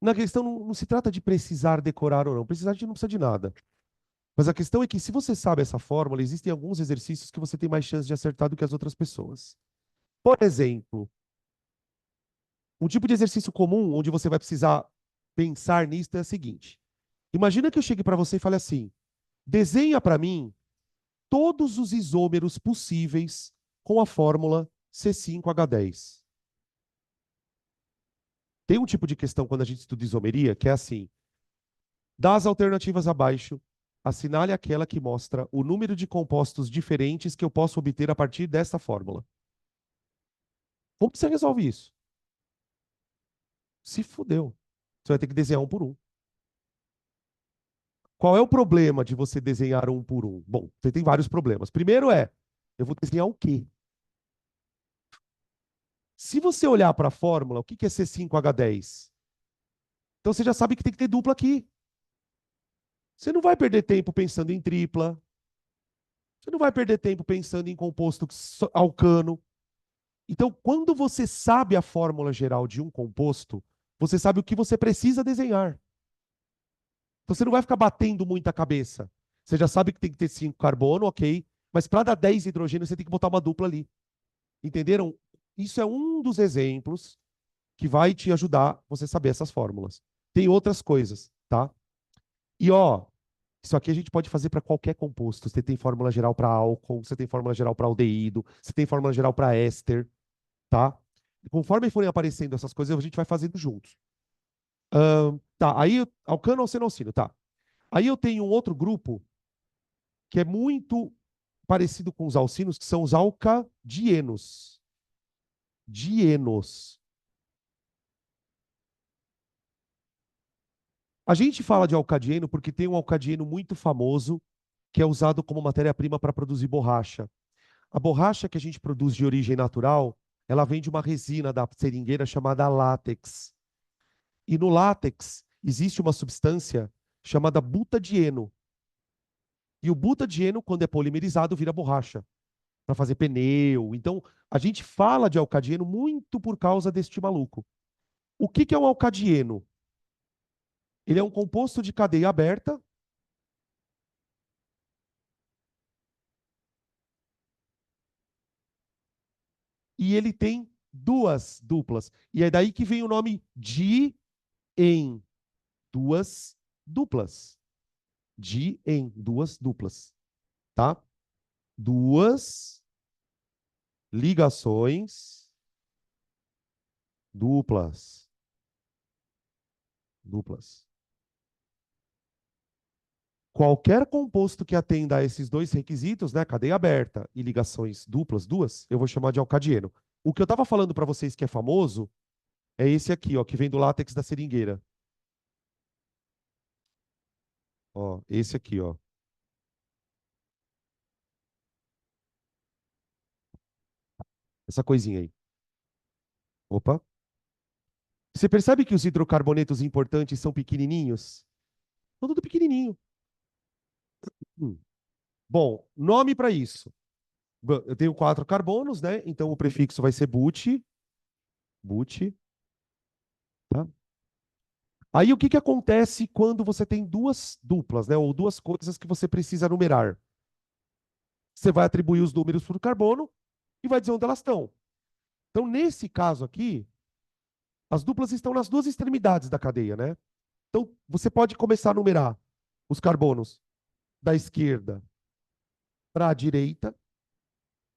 Na questão não se trata de precisar decorar ou não. Precisar a gente não precisa de nada. Mas a questão é que se você sabe essa fórmula, existem alguns exercícios que você tem mais chance de acertar do que as outras pessoas. Por exemplo, um tipo de exercício comum onde você vai precisar pensar nisso é o seguinte. Imagina que eu chegue para você e fale assim: desenha para mim todos os isômeros possíveis com a fórmula C5H10. Tem um tipo de questão quando a gente estuda isomeria que é assim: das alternativas abaixo, assinale aquela que mostra o número de compostos diferentes que eu posso obter a partir dessa fórmula. Como você resolve isso? Se fudeu. Você vai ter que desenhar um por um. Qual é o problema de você desenhar um por um? Bom, você tem vários problemas. Primeiro eu vou desenhar o quê? Se você olhar para a fórmula, o que é C5H10? Então você já sabe que tem que ter dupla aqui. Você não vai perder tempo pensando em tripla. Você não vai perder tempo pensando em composto alcano. Então, quando você sabe a fórmula geral de um composto, você sabe o que você precisa desenhar. Então, você não vai ficar batendo muita cabeça. Você já sabe que tem que ter 5 carbono, ok. Mas para dar 10 hidrogênio, você tem que botar uma dupla ali. Entenderam? Isso é um dos exemplos que vai te ajudar você saber essas fórmulas. Tem outras coisas, tá? E ó, isso aqui a gente pode fazer para qualquer composto. Você tem fórmula geral para álcool, você tem fórmula geral para aldeído, você tem fórmula geral para éster, tá? Conforme forem aparecendo essas coisas, a gente vai fazendo juntos. Tá, aí alcano ou senocino, tá. Aí eu tenho um outro grupo que é muito parecido com os alcinos, que são os alcadienos. Dienos. A gente fala de alcadieno porque tem um alcadieno muito famoso que é usado como matéria-prima para produzir borracha. A borracha que a gente produz de origem natural, ela vem de uma resina da seringueira chamada látex. E no látex existe uma substância chamada butadieno. E o butadieno, quando é polimerizado, vira borracha para fazer pneu. Então, a gente fala de alcadieno muito por causa deste maluco. O que é um alcadieno? Ele é um composto de cadeia aberta e ele tem duas duplas. E é daí que vem o nome di em duas duplas. Di em duas duplas, tá? Duas ligações duplas. Duplas. Qualquer composto que atenda a esses dois requisitos, né, cadeia aberta e ligações duplas, duas, eu vou chamar de alcadieno. O que eu estava falando para vocês que é famoso é esse aqui, ó, que vem do látex da seringueira. Ó, esse aqui, ó. Essa coisinha aí. Opa. Você percebe que os hidrocarbonetos importantes são pequenininhos? São tudo pequenininho. Hum. Bom, nome para isso. Eu tenho 4 carbonos, né? Então o prefixo vai ser but, but, tá? Aí o que que acontece quando você tem duas duplas, né? Ou duas coisas que você precisa numerar? Você vai atribuir os números para o carbono e vai dizer onde elas estão. Então, nesse caso aqui, as duplas estão nas duas extremidades da cadeia, né? Então, você pode começar a numerar os carbonos da esquerda para a direita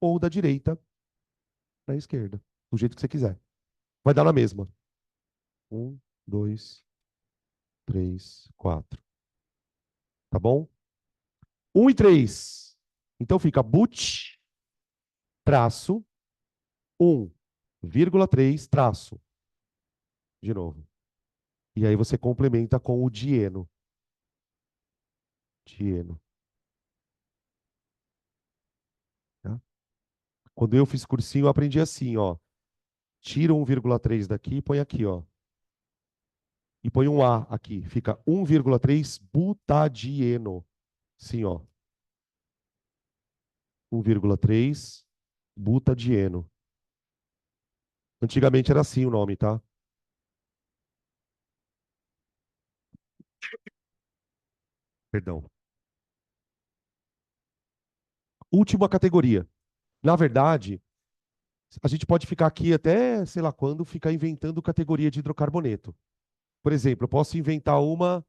ou da direita para a esquerda, do jeito que você quiser. Vai dar na mesma. Um, dois, três, quatro. Tá bom? Um e três. Então fica but, traço, 1,3, traço. De novo. E aí você complementa com o dieno. Dieno. Tá? Quando eu fiz cursinho, eu aprendi assim, ó. Tira 1,3 daqui e põe aqui, ó. E põe um A aqui. Fica 1,3 butadieno. Sim, ó. 1,3 butadieno. Antigamente era assim o nome, tá? Perdão. Última categoria. Na verdade, a gente pode ficar aqui até, sei lá quando, ficar inventando categoria de hidrocarboneto. Por exemplo, eu posso inventar uma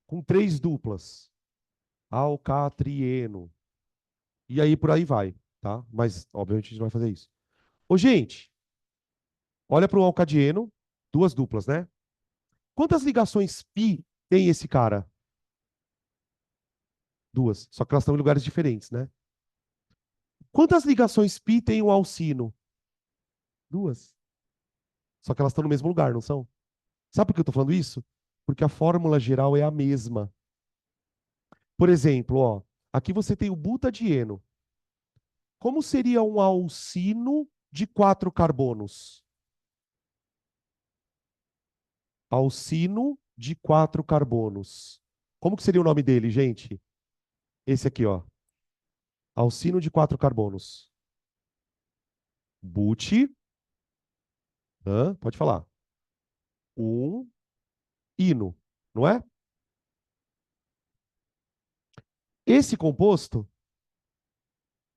com três duplas. Alcatrieno. E aí por aí vai, tá? Mas, obviamente, a gente não vai fazer isso. Ô, gente, olha para o alcadieno, duas duplas, né? Quantas ligações pi tem esse cara? Duas. Só que elas estão em lugares diferentes, né? Quantas ligações pi tem o alcino? Duas. Só que elas estão no mesmo lugar, não são? Sabe por que eu estou falando isso? Porque a fórmula geral é a mesma. Por exemplo, ó, aqui você tem o butadieno. Como seria um alcino de quatro carbonos? Alcino de quatro carbonos. Como que seria o nome dele, gente? Esse aqui, ó. Alcino de quatro carbonos. But, pode falar. Um ino, não é? Esse composto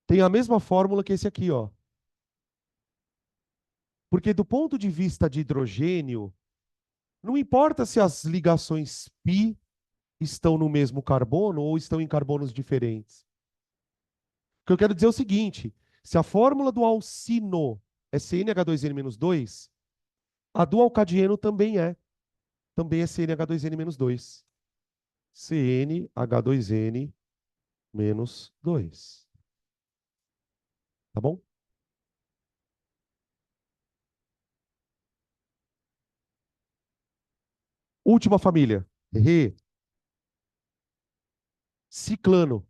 tem a mesma fórmula que esse aqui, ó. Porque do ponto de vista de hidrogênio, não importa se as ligações pi estão no mesmo carbono ou estão em carbonos diferentes. O que eu quero dizer é o seguinte: se a fórmula do alcino é CnH2n-2, a do alcadieno também é CnH2n-2. CnH2n-2. Tá bom? Última família. Re. Ciclano.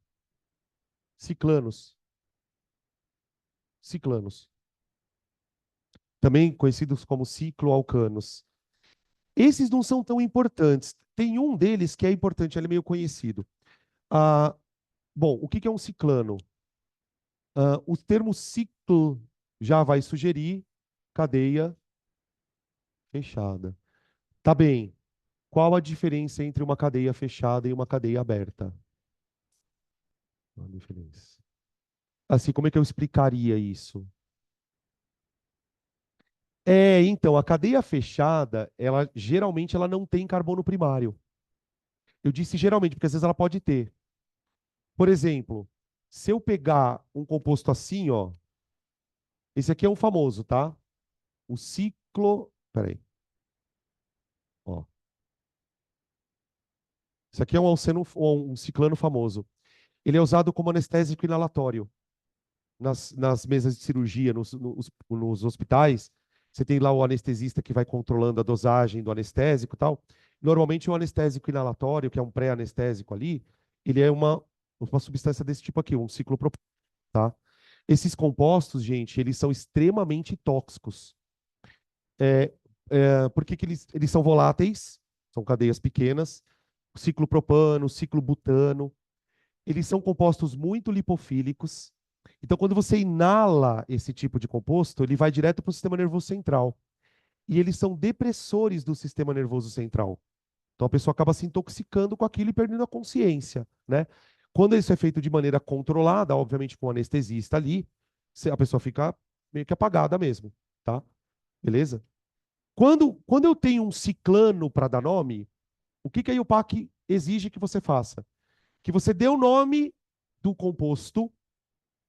Ciclanos. Ciclanos. Também conhecidos como cicloalcanos. Esses não são tão importantes. Tem um deles que é importante, ele é meio conhecido. Ah, bom, o que que é um ciclano? O termo ciclo já vai sugerir cadeia fechada. Tá bem. Qual a diferença entre uma cadeia fechada e uma cadeia aberta? Qual a diferença? Assim, como é que eu explicaria isso? Então, a cadeia fechada, ela geralmente ela não tem carbono primário. Eu disse geralmente, porque às vezes ela pode ter. Por exemplo, se eu pegar um composto assim, ó, esse aqui é um famoso, tá? O ciclo, peraí, ó. Esse aqui é um ciclano famoso. Ele é usado como anestésico inalatório nas mesas de cirurgia, nos hospitais. Você tem lá o anestesista que vai controlando a dosagem do anestésico e tal. Normalmente, o anestésico inalatório, que é um pré-anestésico ali, ele é uma substância desse tipo aqui, um ciclopropano, tá? Esses compostos, gente, eles são extremamente tóxicos. É, por que que eles são voláteis? São cadeias pequenas. Ciclopropano, ciclobutano. Eles são compostos muito lipofílicos. Então, quando você inala esse tipo de composto, ele vai direto para o sistema nervoso central. E eles são depressores do sistema nervoso central. Então a pessoa acaba se intoxicando com aquilo e perdendo a consciência, né? Quando isso é feito de maneira controlada, obviamente com o anestesista ali, a pessoa fica meio que apagada mesmo, tá? Beleza? Quando eu tenho um ciclano para dar nome, o que a IUPAC exige que você faça? Que você dê o nome do composto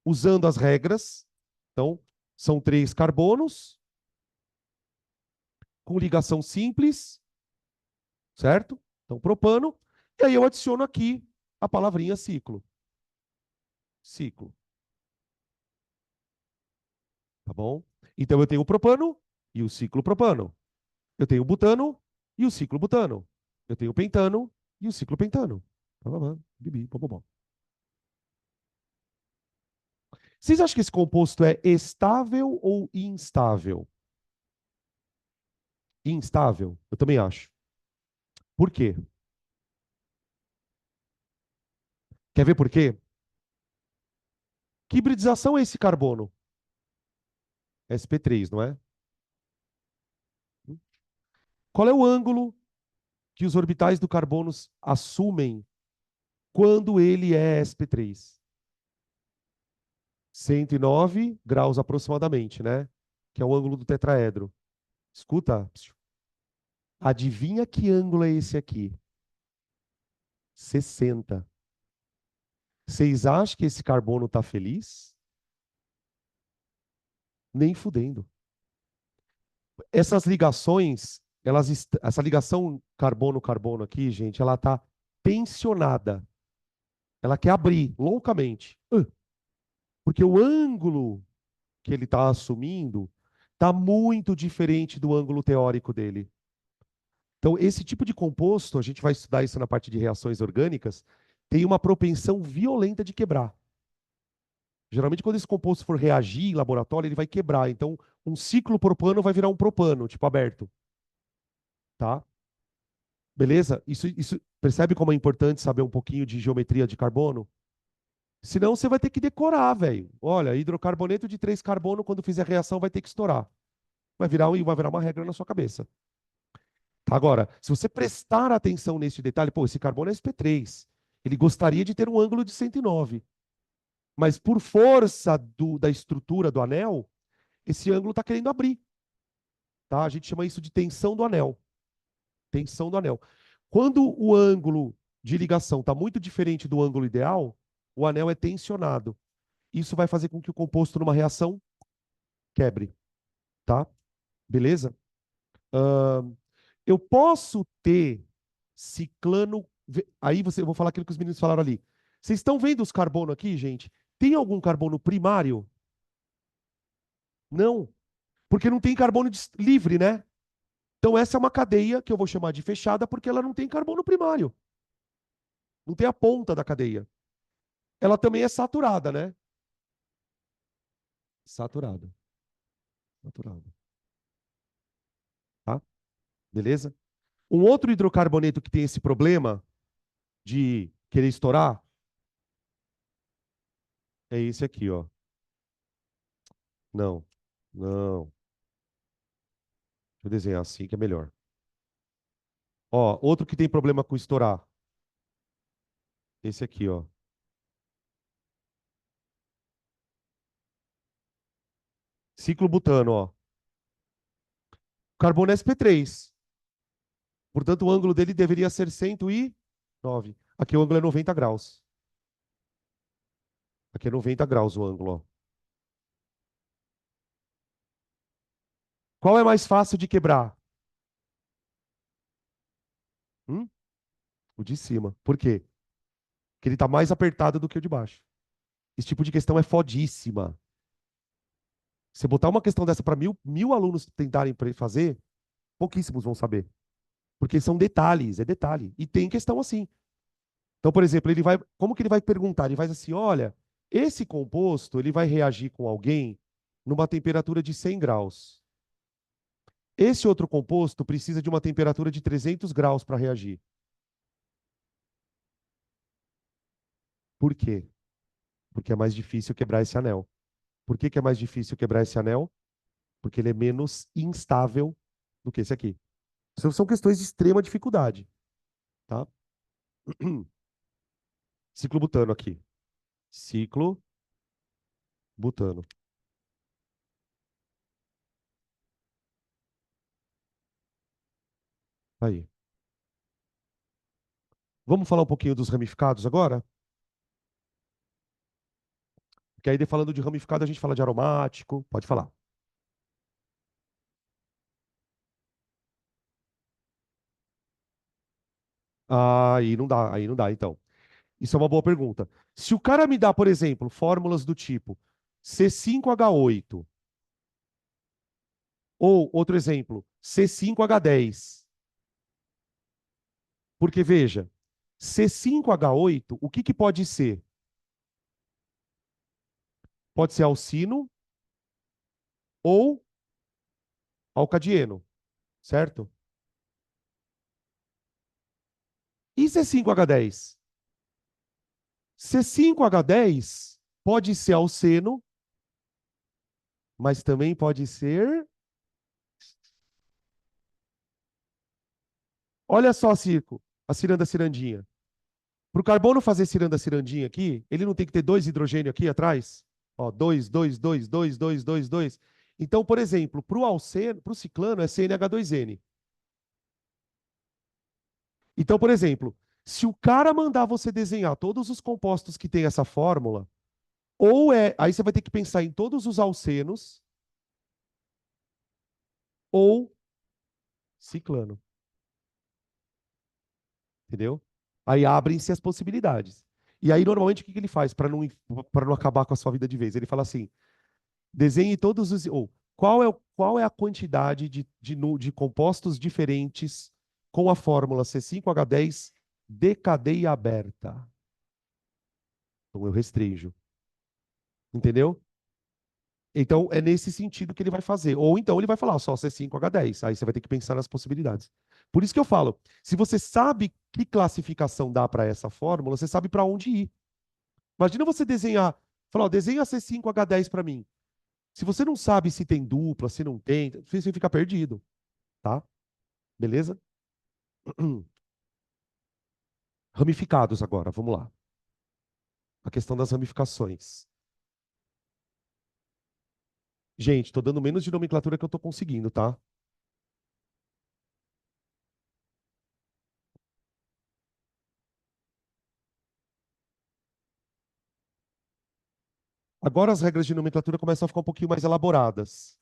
usando as regras. Então, são 3 carbonos com ligação simples, certo? Então, propano. E aí eu adiciono aqui a palavrinha ciclo. Ciclo, tá bom? Então, eu tenho o propano e o ciclo propano. Eu tenho o butano e o ciclo butano. Eu tenho o pentano e o ciclo pentano. Bibi, bom, bom, bom. Vocês acham que esse composto é estável ou instável? Instável? Eu também acho. Por quê? Quer ver por quê? Que hibridização é esse carbono? sp3, não é? Qual é o ângulo que os orbitais do carbono assumem quando ele é sp3? 109 graus aproximadamente, né? Que é o ângulo do tetraedro. Escuta, adivinha que ângulo é esse aqui? 60. Vocês acham que esse carbono está feliz? Nem fudendo. Essas ligações, essa ligação carbono-carbono aqui, gente, ela está tensionada. Ela quer abrir loucamente. Porque o ângulo que ele está assumindo está muito diferente do ângulo teórico dele. Então, esse tipo de composto, a gente vai estudar isso na parte de reações orgânicas, tem uma propensão violenta de quebrar. Geralmente, quando esse composto for reagir em laboratório, ele vai quebrar. Então, um ciclo propano vai virar um propano, tipo aberto. Tá? Beleza? Isso percebe como é importante saber um pouquinho de geometria de carbono? Senão você vai ter que decorar, velho. Olha, hidrocarboneto de 3 carbono, quando fizer reação, vai ter que estourar. Vai virar uma regra na sua cabeça. Tá, agora, se você prestar atenção nesse detalhe, pô, esse carbono é sp3. Ele gostaria de ter um ângulo de 109. Mas por força da estrutura do anel, esse ângulo está querendo abrir. Tá? A gente chama isso de tensão do anel. Tensão do anel. Quando o ângulo de ligação está muito diferente do ângulo ideal, o anel é tensionado. Isso vai fazer com que o composto, numa reação, quebre. Tá? Beleza? Ahn, eu posso ter ciclano. Aí eu vou falar aquilo que os meninos falaram ali. Vocês estão vendo os carbono aqui, gente? Tem algum carbono primário? Não. Porque não tem carbono livre, né? Então, essa é uma cadeia que eu vou chamar de fechada porque ela não tem carbono primário. Não tem a ponta da cadeia. Ela também é saturada, né? Saturada. Saturada. Tá? Beleza? Um outro hidrocarboneto que tem esse problema de querer estourar é esse aqui, ó. Não. Não. Deixa eu desenhar assim que é melhor. Ó, outro que tem problema com estourar. Esse aqui, ó. Ciclobutano, ó. Carbono é sp3. Portanto, o ângulo dele deveria ser 109. Aqui o ângulo é 90 graus. Aqui é 90 graus o ângulo, ó. Qual é mais fácil de quebrar? Hum? O de cima. Por quê? Porque ele está mais apertado do que o de baixo. Esse tipo de questão é fodíssima. Se botar uma questão dessa para mil alunos tentarem fazer, pouquíssimos vão saber. Porque são detalhes, é detalhe. E tem questão assim. Então, por exemplo, como que ele vai perguntar? Ele vai assim, olha, esse composto, ele vai reagir com alguém numa temperatura de 100 graus. Esse outro composto precisa de uma temperatura de 300 graus para reagir. Por quê? Porque é mais difícil quebrar esse anel. Por que é mais difícil quebrar esse anel? Porque ele é menos instável do que esse aqui. São questões de extrema dificuldade. tá? Ciclobutano aqui. Ciclobutano. Aí. Vamos falar um pouquinho dos ramificados agora? Porque aí, falando de ramificado, a gente fala de aromático. Pode falar. Aí não dá, então. Isso é uma boa pergunta. Se o cara me dá, por exemplo, fórmulas do tipo C5H8, ou outro exemplo, C5H10, porque veja, C5H8, o que que pode ser? Pode ser alcino ou alcadieno, certo? E C5H10? C5H10 pode ser alceno, mas também pode ser. Olha só, Circo, a ciranda cirandinha. Para o carbono fazer ciranda cirandinha aqui, ele não tem que ter dois hidrogênios aqui atrás? Ó, dois, dois, dois, dois, dois, dois, dois. Então, por exemplo, para o alceno, para o ciclano é CnH2n. Então, por exemplo, se o cara mandar você desenhar todos os compostos que tem essa fórmula, ou é, aí você vai ter que pensar em todos os alcenos ou ciclano, entendeu? Aí abrem-se as possibilidades. E aí, normalmente, o que que ele faz para não acabar com a sua vida de vez? Ele fala assim: desenhe todos os. Ou qual é a quantidade de compostos diferentes com a fórmula C5H10 de cadeia aberta? Então eu restringo. Entendeu? Então é nesse sentido que ele vai fazer. Ou então ele vai falar só C5H10. Aí você vai ter que pensar nas possibilidades. Por isso que eu falo: se você sabe que classificação dá para essa fórmula, você sabe para onde ir. Imagina você desenhar, falar, ó, desenha C5H10 para mim. Se você não sabe se tem dupla, se não tem, você fica perdido, tá? Beleza? Ramificados agora, vamos lá. A questão das ramificações. Gente, tô dando menos de nomenclatura que eu tô conseguindo, tá? Agora as regras de nomenclatura começam a ficar um pouquinho mais elaboradas.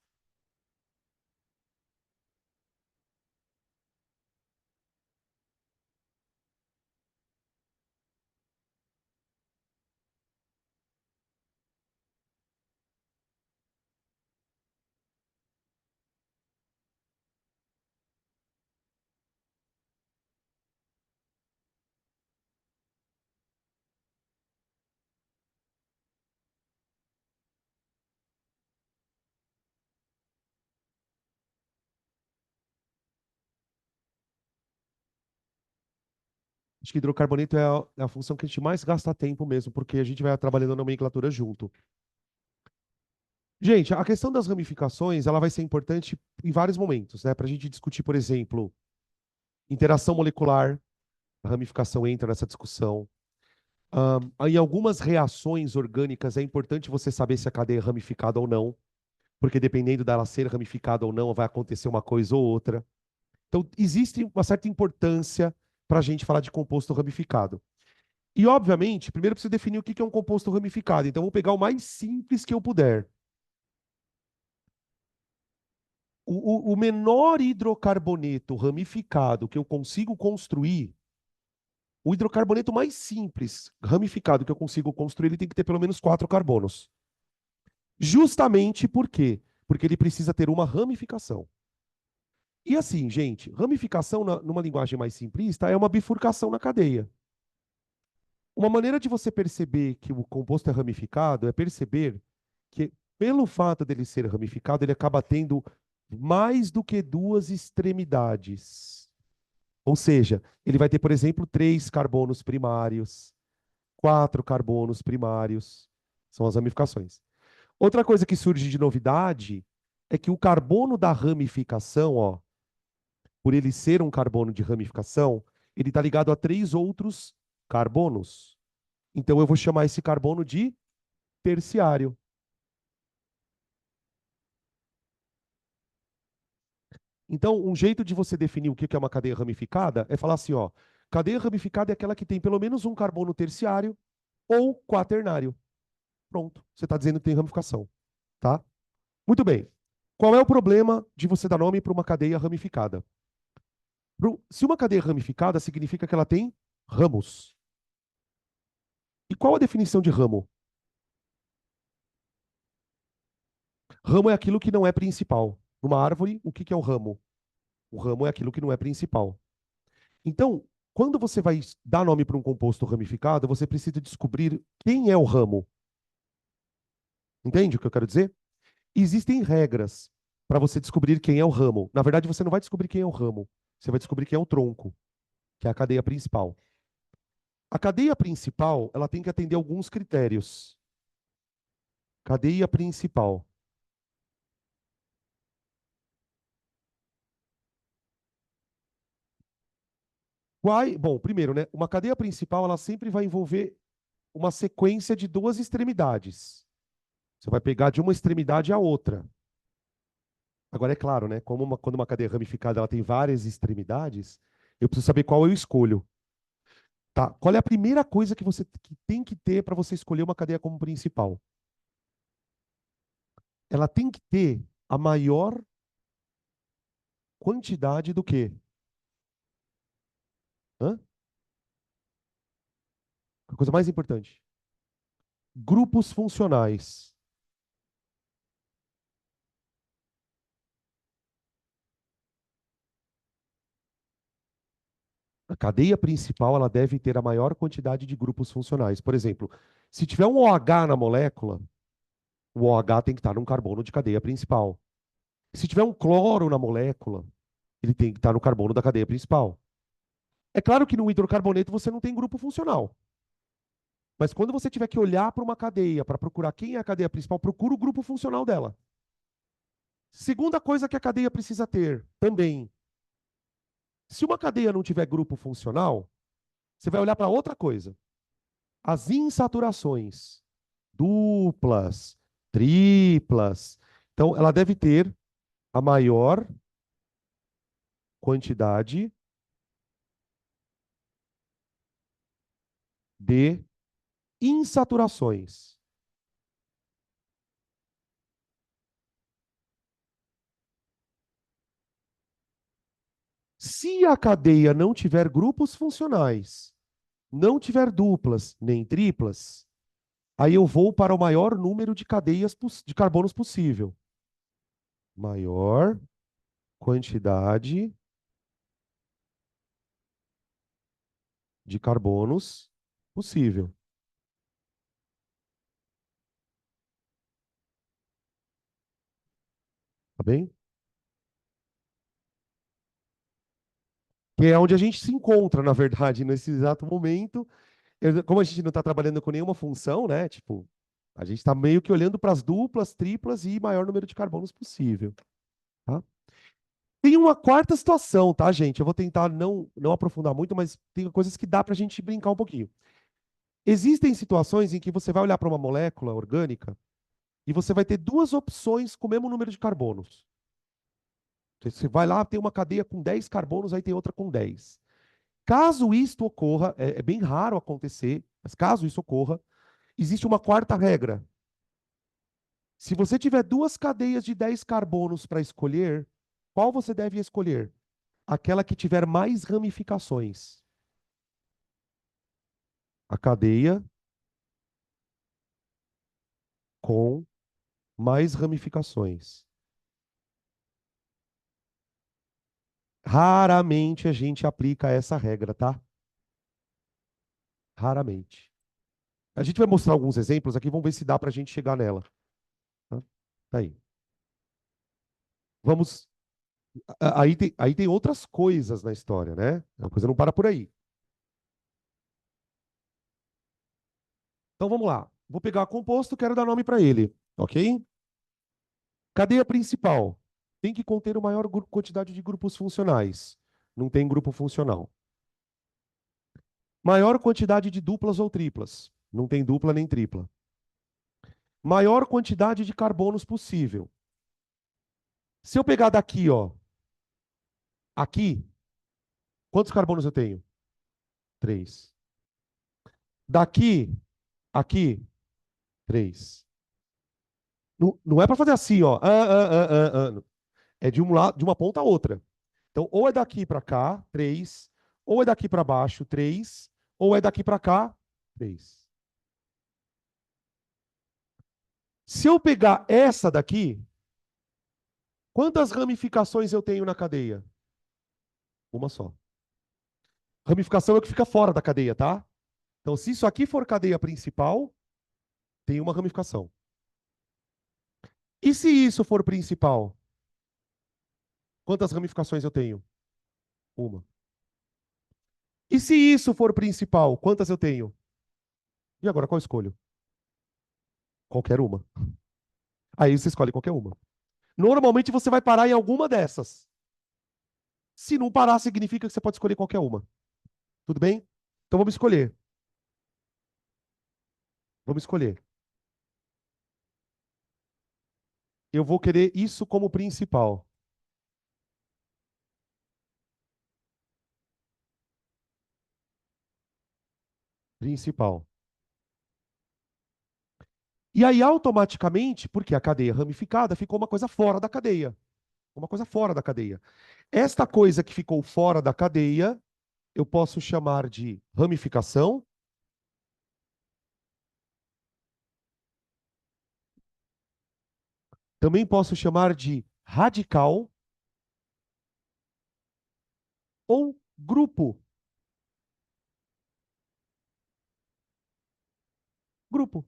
Acho que hidrocarboneto é a função que a gente mais gasta tempo mesmo, porque a gente vai trabalhando a nomenclatura junto. Gente, a questão das ramificações, ela vai ser importante em vários momentos, né? Para a gente discutir, por exemplo, interação molecular, a ramificação entra nessa discussão. Em algumas reações orgânicas é importante você saber se a cadeia é ramificada ou não, porque dependendo dela ser ramificada ou não, vai acontecer uma coisa ou outra. Então, existe uma certa importância para a gente falar de composto ramificado. E, obviamente, primeiro eu preciso definir o que é um composto ramificado. Então, eu vou pegar o mais simples que eu puder. O menor hidrocarboneto ramificado que eu consigo construir, o hidrocarboneto mais simples ramificado que eu consigo construir, ele tem que ter pelo menos 4 carbonos. Justamente por quê? Porque ele precisa ter uma ramificação. E assim, gente, ramificação numa linguagem mais simplista é uma bifurcação na cadeia. Uma maneira de você perceber que o composto é ramificado é perceber que, pelo fato dele ser ramificado, ele acaba tendo mais do que duas extremidades. Ou seja, ele vai ter, por exemplo, 3 carbonos primários, 4 carbonos primários. São as ramificações. Outra coisa que surge de novidade é que o carbono da ramificação, ó, por ele ser um carbono de ramificação, Ele está ligado a 3 outros carbonos. Então, eu vou chamar esse carbono de terciário. Então, um jeito de você definir o que é uma cadeia ramificada é falar assim, ó, cadeia ramificada é aquela que tem pelo menos um carbono terciário ou quaternário. Pronto, você está dizendo que tem ramificação, tá? Muito bem. Qual é o problema de você dar nome para uma cadeia ramificada? Se uma cadeia ramificada, significa que ela tem ramos. E qual a definição de ramo? Ramo é aquilo que não é principal. Numa árvore, o que é o ramo? O ramo é aquilo que não é principal. Então, quando você vai dar nome para um composto ramificado, você precisa descobrir quem é o ramo. Entende o que eu quero dizer? Existem regras para você descobrir quem é o ramo. Na verdade, você não vai descobrir quem é o ramo. Você vai descobrir quem é o tronco, que é a cadeia principal. A cadeia principal, ela tem que atender alguns critérios. Cadeia principal. Bom, primeiro, né? Uma cadeia principal, ela sempre vai envolver uma sequência de 2 extremidades. Você vai pegar de uma extremidade à outra. Agora, é claro, né? Quando uma cadeia ramificada ela tem várias extremidades, eu preciso saber qual eu escolho. Tá? Qual é a primeira coisa que você tem que ter para você escolher uma cadeia como principal? Ela tem que ter a maior quantidade do quê? Hã? A coisa mais importante. Grupos funcionais. A cadeia principal ela deve ter a maior quantidade de grupos funcionais. Por exemplo, se tiver um OH na molécula, o OH tem que estar num carbono de cadeia principal. Se tiver um cloro na molécula, ele tem que estar no carbono da cadeia principal. É claro que no hidrocarboneto você não tem grupo funcional. Mas quando você tiver que olhar para uma cadeia para procurar quem é a cadeia principal, procura o grupo funcional dela. Segunda coisa que a cadeia precisa ter também. Se uma cadeia não tiver grupo funcional, você vai olhar para outra coisa. As insaturações, duplas, triplas. Então, ela deve ter a maior quantidade de insaturações. Se a cadeia não tiver grupos funcionais, não tiver duplas nem triplas, aí eu vou para o maior número de cadeias de carbonos possível. Maior quantidade de carbonos possível. Tá bem? Que é onde a gente se encontra, na verdade, nesse exato momento. Como a gente não está trabalhando com nenhuma função, né? Tipo, a gente está meio que olhando para as duplas, triplas e maior número de carbonos possível. Tá? Tem uma quarta situação, tá, gente? Eu vou tentar não aprofundar muito, mas tem coisas que dá para a gente brincar um pouquinho. Existem situações em que você vai olhar para uma molécula orgânica e você vai ter 2 opções com o mesmo número de carbonos. Você vai lá, tem uma cadeia com 10 carbonos, aí tem outra com 10. Caso isto ocorra, é bem raro acontecer, mas caso isso ocorra, existe uma quarta regra. Se você tiver 2 cadeias de 10 carbonos para escolher, qual você deve escolher? Aquela que tiver mais ramificações. A cadeia com mais ramificações. Raramente a gente aplica essa regra, tá? Raramente. A gente vai mostrar alguns exemplos aqui, vamos ver se dá para a gente chegar nela. Tá? Tá aí. Vamos. Aí tem outras coisas na história, né? A coisa não para por aí. Então vamos lá. Vou pegar composto, quero dar nome para ele, ok? Cadeia principal. Tem que conter o maior quantidade de grupos funcionais. Não tem grupo funcional. Maior quantidade de duplas ou triplas. Não tem dupla nem tripla. Maior quantidade de carbonos possível. Se eu pegar daqui, ó, aqui, quantos carbonos eu tenho? Três. Daqui, aqui, três. Não, não é para fazer assim, ó. É de um lado, de uma ponta a outra. Então, ou é daqui para cá, três, ou é daqui para baixo, três, ou é daqui para cá, três. Se eu pegar essa daqui, quantas ramificações eu tenho na cadeia? Uma só. Ramificação é o que fica fora da cadeia, tá? Então, se isso aqui for cadeia principal, tem uma ramificação. E se isso for principal, quantas ramificações eu tenho? Uma. E se isso for principal, quantas eu tenho? E agora qual eu escolho? Qualquer uma. Aí você escolhe qualquer uma. Normalmente você vai parar em alguma dessas. Se não parar, significa que você pode escolher qualquer uma. Tudo bem? Então vamos escolher. Vamos escolher. Eu vou querer isso como principal. Principal. E aí, automaticamente, porque a cadeia ramificada ficou uma coisa fora da cadeia. Uma coisa fora da cadeia. Esta coisa que ficou fora da cadeia, eu posso chamar de ramificação. Também posso chamar de radical ou grupo. Grupo,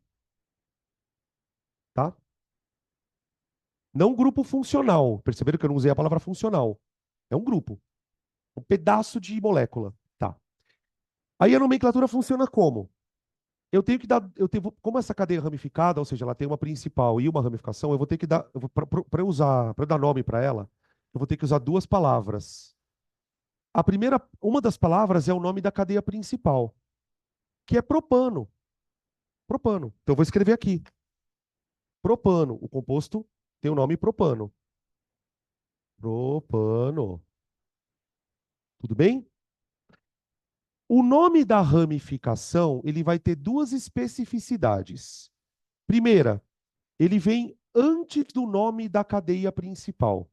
tá? Não grupo funcional. Perceberam que eu não usei a palavra funcional? É um grupo, um pedaço de molécula, tá? Aí a nomenclatura funciona como? Eu tenho que dar, como essa cadeia é ramificada, ou seja, ela tem uma principal e uma ramificação, eu vou ter que dar, para eu usar, para eu dar nome para ela, eu vou ter que usar duas palavras. A primeira, uma das palavras é o nome da cadeia principal, que é propano. Propano. Então eu vou escrever aqui. Propano. O composto tem o nome propano. Propano. Tudo bem? O nome da ramificação, ele vai ter duas especificidades. Primeira, ele vem antes do nome da cadeia principal.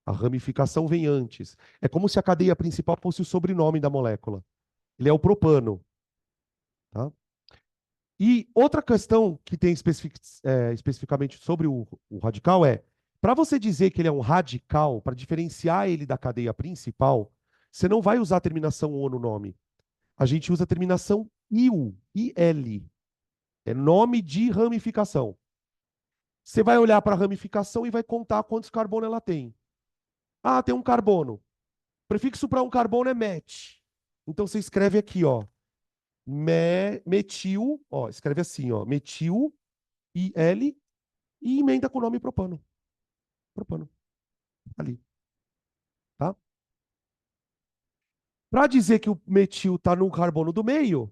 A ramificação vem antes. É como se a cadeia principal fosse o sobrenome da molécula. Ele é o propano. Tá? E outra questão que tem especificamente sobre o radical é, para você dizer que ele é um radical, para diferenciar ele da cadeia principal, você não vai usar a terminação O no nome. A gente usa a terminação IL, IL. É nome de ramificação. Você vai olhar para a ramificação e vai contar quantos carbonos ela tem. Ah, tem um carbono. O prefixo para um carbono é met. Então você escreve aqui, ó, metil, ó, escreve assim, ó, metil, IL, e emenda com o nome propano. Propano, ali, tá? Para dizer que o metil está no carbono do meio,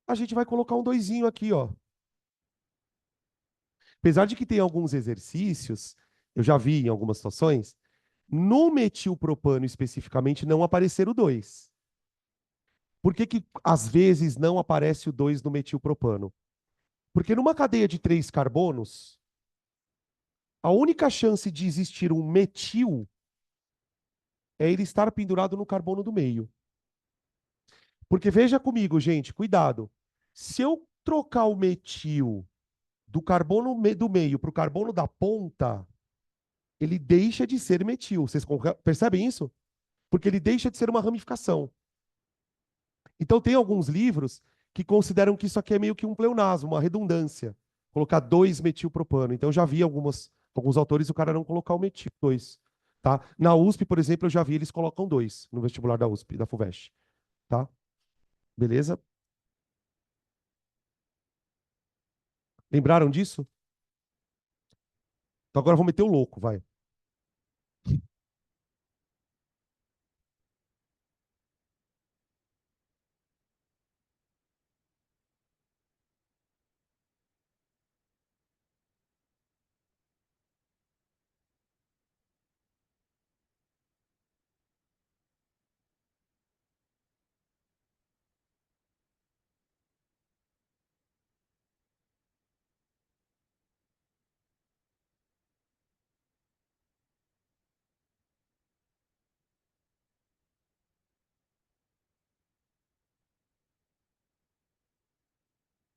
a gente vai colocar um doisinho aqui, ó. Apesar de que tem alguns exercícios, eu já vi em algumas situações, no metilpropano especificamente não aparecer o 2. Por que que às vezes não aparece o 2 no metilpropano? Porque numa cadeia de 3 carbonos, a única chance de existir um metil é ele estar pendurado no carbono do meio. Porque veja comigo, gente, cuidado. Se eu trocar o metil do carbono do meio para o carbono da ponta, ele deixa de ser metil. Vocês percebem isso? Porque ele deixa de ser uma ramificação. Então, tem alguns livros que consideram que isso aqui é meio que um pleonasmo, uma redundância. Colocar 2-metilpropano. Então, eu já vi alguns autores o cara não colocar o metil 2. Tá? Na USP, por exemplo, eu já vi eles colocam 2 no vestibular da USP, da FUVEST. Tá? Beleza? Lembraram disso? Então agora eu vou meter o louco, vai.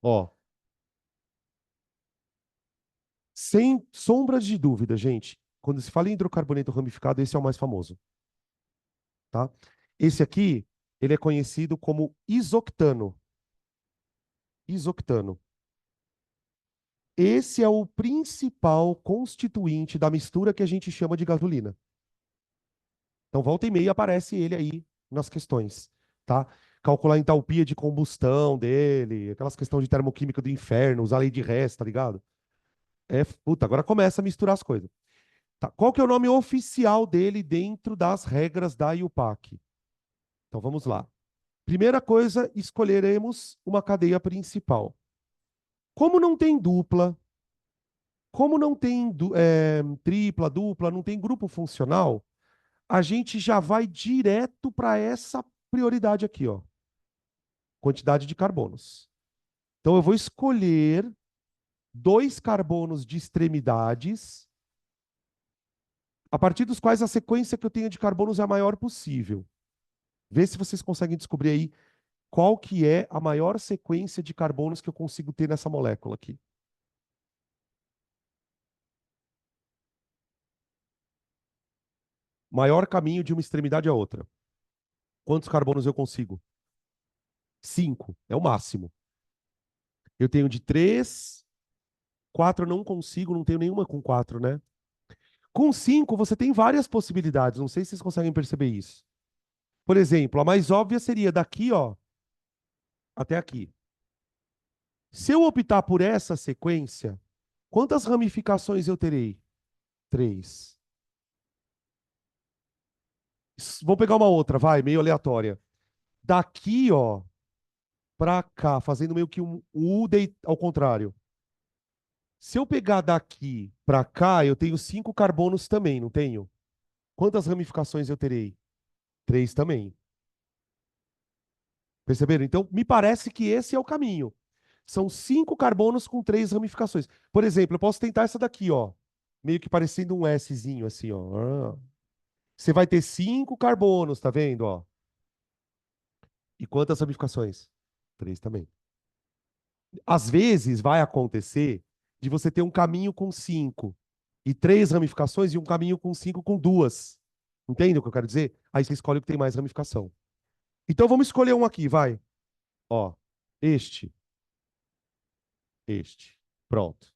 Ó, sem sombra de dúvida, gente, quando se fala em hidrocarboneto ramificado, esse é o mais famoso, tá? Esse aqui, ele é conhecido como isoctano. Isoctano. Esse é o principal constituinte da mistura que a gente chama de gasolina. Então, volta e meia aparece ele aí nas questões, tá? Calcular a entalpia de combustão dele, aquelas questões de termoquímica do inferno, usar a lei de Hess, tá ligado? Puta, agora começa a misturar as coisas. Tá, qual que é o nome oficial dele dentro das regras da IUPAC? Então, vamos lá. Primeira coisa, escolheremos uma cadeia principal. Como não tem dupla, como não tem tripla, dupla, não tem grupo funcional, a gente já vai direto para essa prioridade aqui, ó. Quantidade de carbonos. Então, eu vou escolher dois carbonos de extremidades, a partir dos quais a sequência que eu tenho de carbonos é a maior possível. Vê se vocês conseguem descobrir aí qual que é a maior sequência de carbonos que eu consigo ter nessa molécula aqui. Maior caminho de uma extremidade à outra. Quantos carbonos eu consigo? 5, é o máximo. Eu tenho de 3, 4 eu não consigo, não tenho nenhuma com 4, né? Com 5 você tem várias possibilidades, não sei se vocês conseguem perceber isso. Por exemplo, a mais óbvia seria daqui, ó, até aqui. Se eu optar por essa sequência, quantas ramificações eu terei? 3. Vou pegar uma outra, vai, meio aleatória. Daqui, ó, pra cá, fazendo meio que um U ao contrário. Se eu pegar daqui pra cá, eu tenho 5 carbonos também, não tenho? Quantas ramificações eu terei? 3 também. Perceberam? Então, me parece que esse é o caminho. São 5 carbonos com 3 ramificações. Por exemplo, eu posso tentar essa daqui, ó. Meio que parecendo um Szinho, assim, ó. Você vai ter 5 carbonos, tá vendo, ó? E quantas ramificações? 3 também. Às vezes vai acontecer de você ter um caminho com 5 e 3 ramificações e um caminho com 5 com 2. Entende o que eu quero dizer? Aí você escolhe o que tem mais ramificação. Então vamos escolher um aqui, vai. Ó, este, este. Pronto.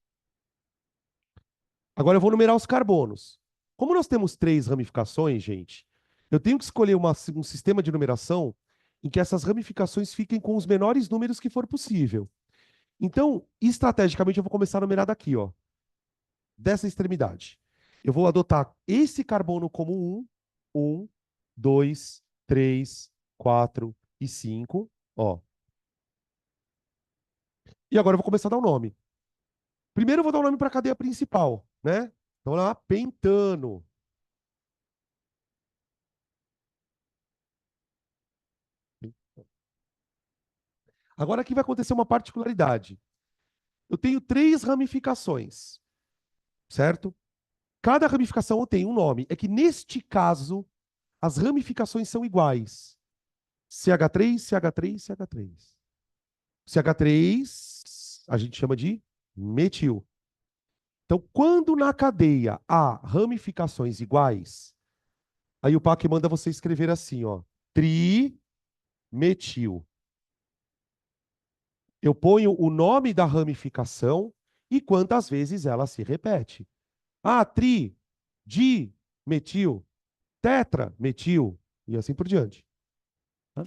Agora eu vou numerar os carbonos. Como nós temos 3 ramificações, gente, eu tenho que escolher um sistema de numeração em que essas ramificações fiquem com os menores números que for possível. Então, estrategicamente, eu vou começar a numerar daqui, ó, dessa extremidade. Eu vou adotar esse carbono como 1, 2, 3, 4 e 5, ó. E agora eu vou começar a dar o nome. Primeiro eu vou dar o nome para a cadeia principal, né? Então lá, pentano. Agora aqui vai acontecer uma particularidade. Eu tenho 3 ramificações, certo? Cada ramificação tem um nome. É que neste caso, as ramificações são iguais. CH3, CH3, CH3. CH3 a gente chama de metil. Então, quando na cadeia há ramificações iguais, aí o PAC manda você escrever assim, ó, trimetil. Eu ponho o nome da ramificação e quantas vezes ela se repete. Ah, dimetil, tetrametil e assim por diante. Tá?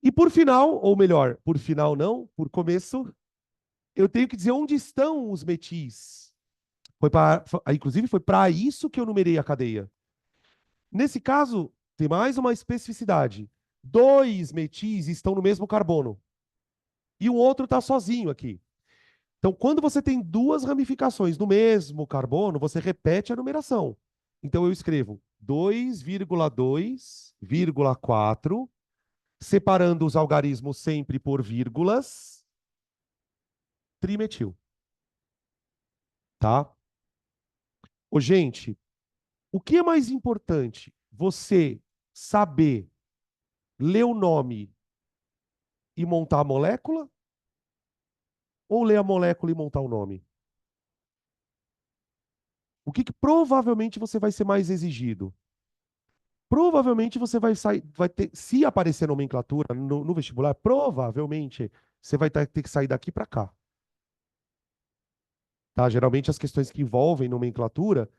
E por final, ou melhor, por final não, por começo, eu tenho que dizer onde estão os metis. Inclusive, foi para isso que eu numerei a cadeia. Nesse caso, tem mais uma especificidade. 2 metis estão no mesmo carbono. E o outro está sozinho aqui. Então, quando você tem 2 ramificações no mesmo carbono, você repete a numeração. Então, eu escrevo 2,2,4, separando os algarismos sempre por vírgulas, trimetil. Tá? Ô, gente, o que é mais importante? Você saber ler o nome e montar a molécula? ou ler a molécula e montar o nome? O que provavelmente você vai ser mais exigido? Provavelmente você vai sair, vai ter, se aparecer nomenclatura no vestibular, provavelmente você vai ter que sair daqui para cá, tá? Geralmente as questões que envolvem nomenclatura,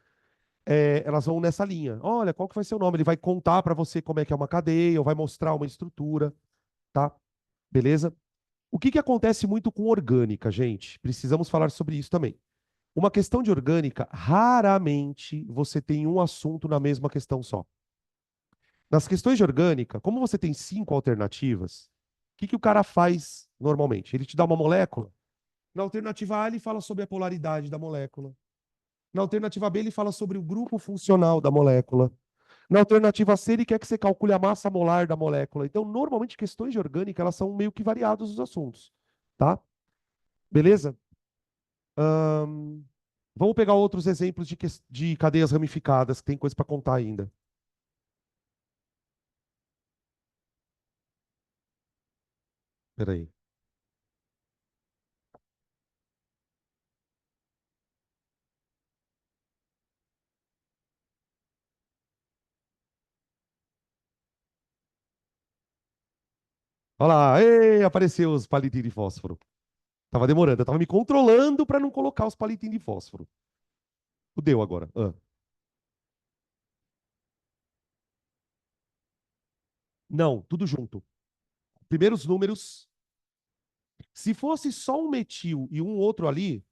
elas vão nessa linha. Olha, qual que vai ser o nome? Ele vai contar para você como é que é uma cadeia, ou vai mostrar uma estrutura, tá? Beleza? O que que acontece muito com orgânica, gente? Precisamos falar sobre isso também. Uma questão de orgânica, raramente você tem um assunto na mesma questão só. Nas questões de orgânica, como você tem 5 alternativas, o que que o cara faz normalmente? Ele te dá uma molécula. Na alternativa A, ele fala sobre a polaridade da molécula. Na alternativa B, ele fala sobre o grupo funcional da molécula. Na alternativa C, ele quer que você calcule a massa molar da molécula. Então, normalmente, questões de orgânica, elas são meio que variados os assuntos, tá? Beleza? Ahn, Vamos pegar outros exemplos de cadeias ramificadas, que tem coisa para contar ainda. Peraí. Olha lá, ei, apareceu os palitinhos de fósforo. Tava demorando, eu tava me controlando para não colocar os palitinhos de fósforo. Fudeu agora. Ah. Não, tudo junto. Primeiros números. Se fosse só um metil e um outro ali,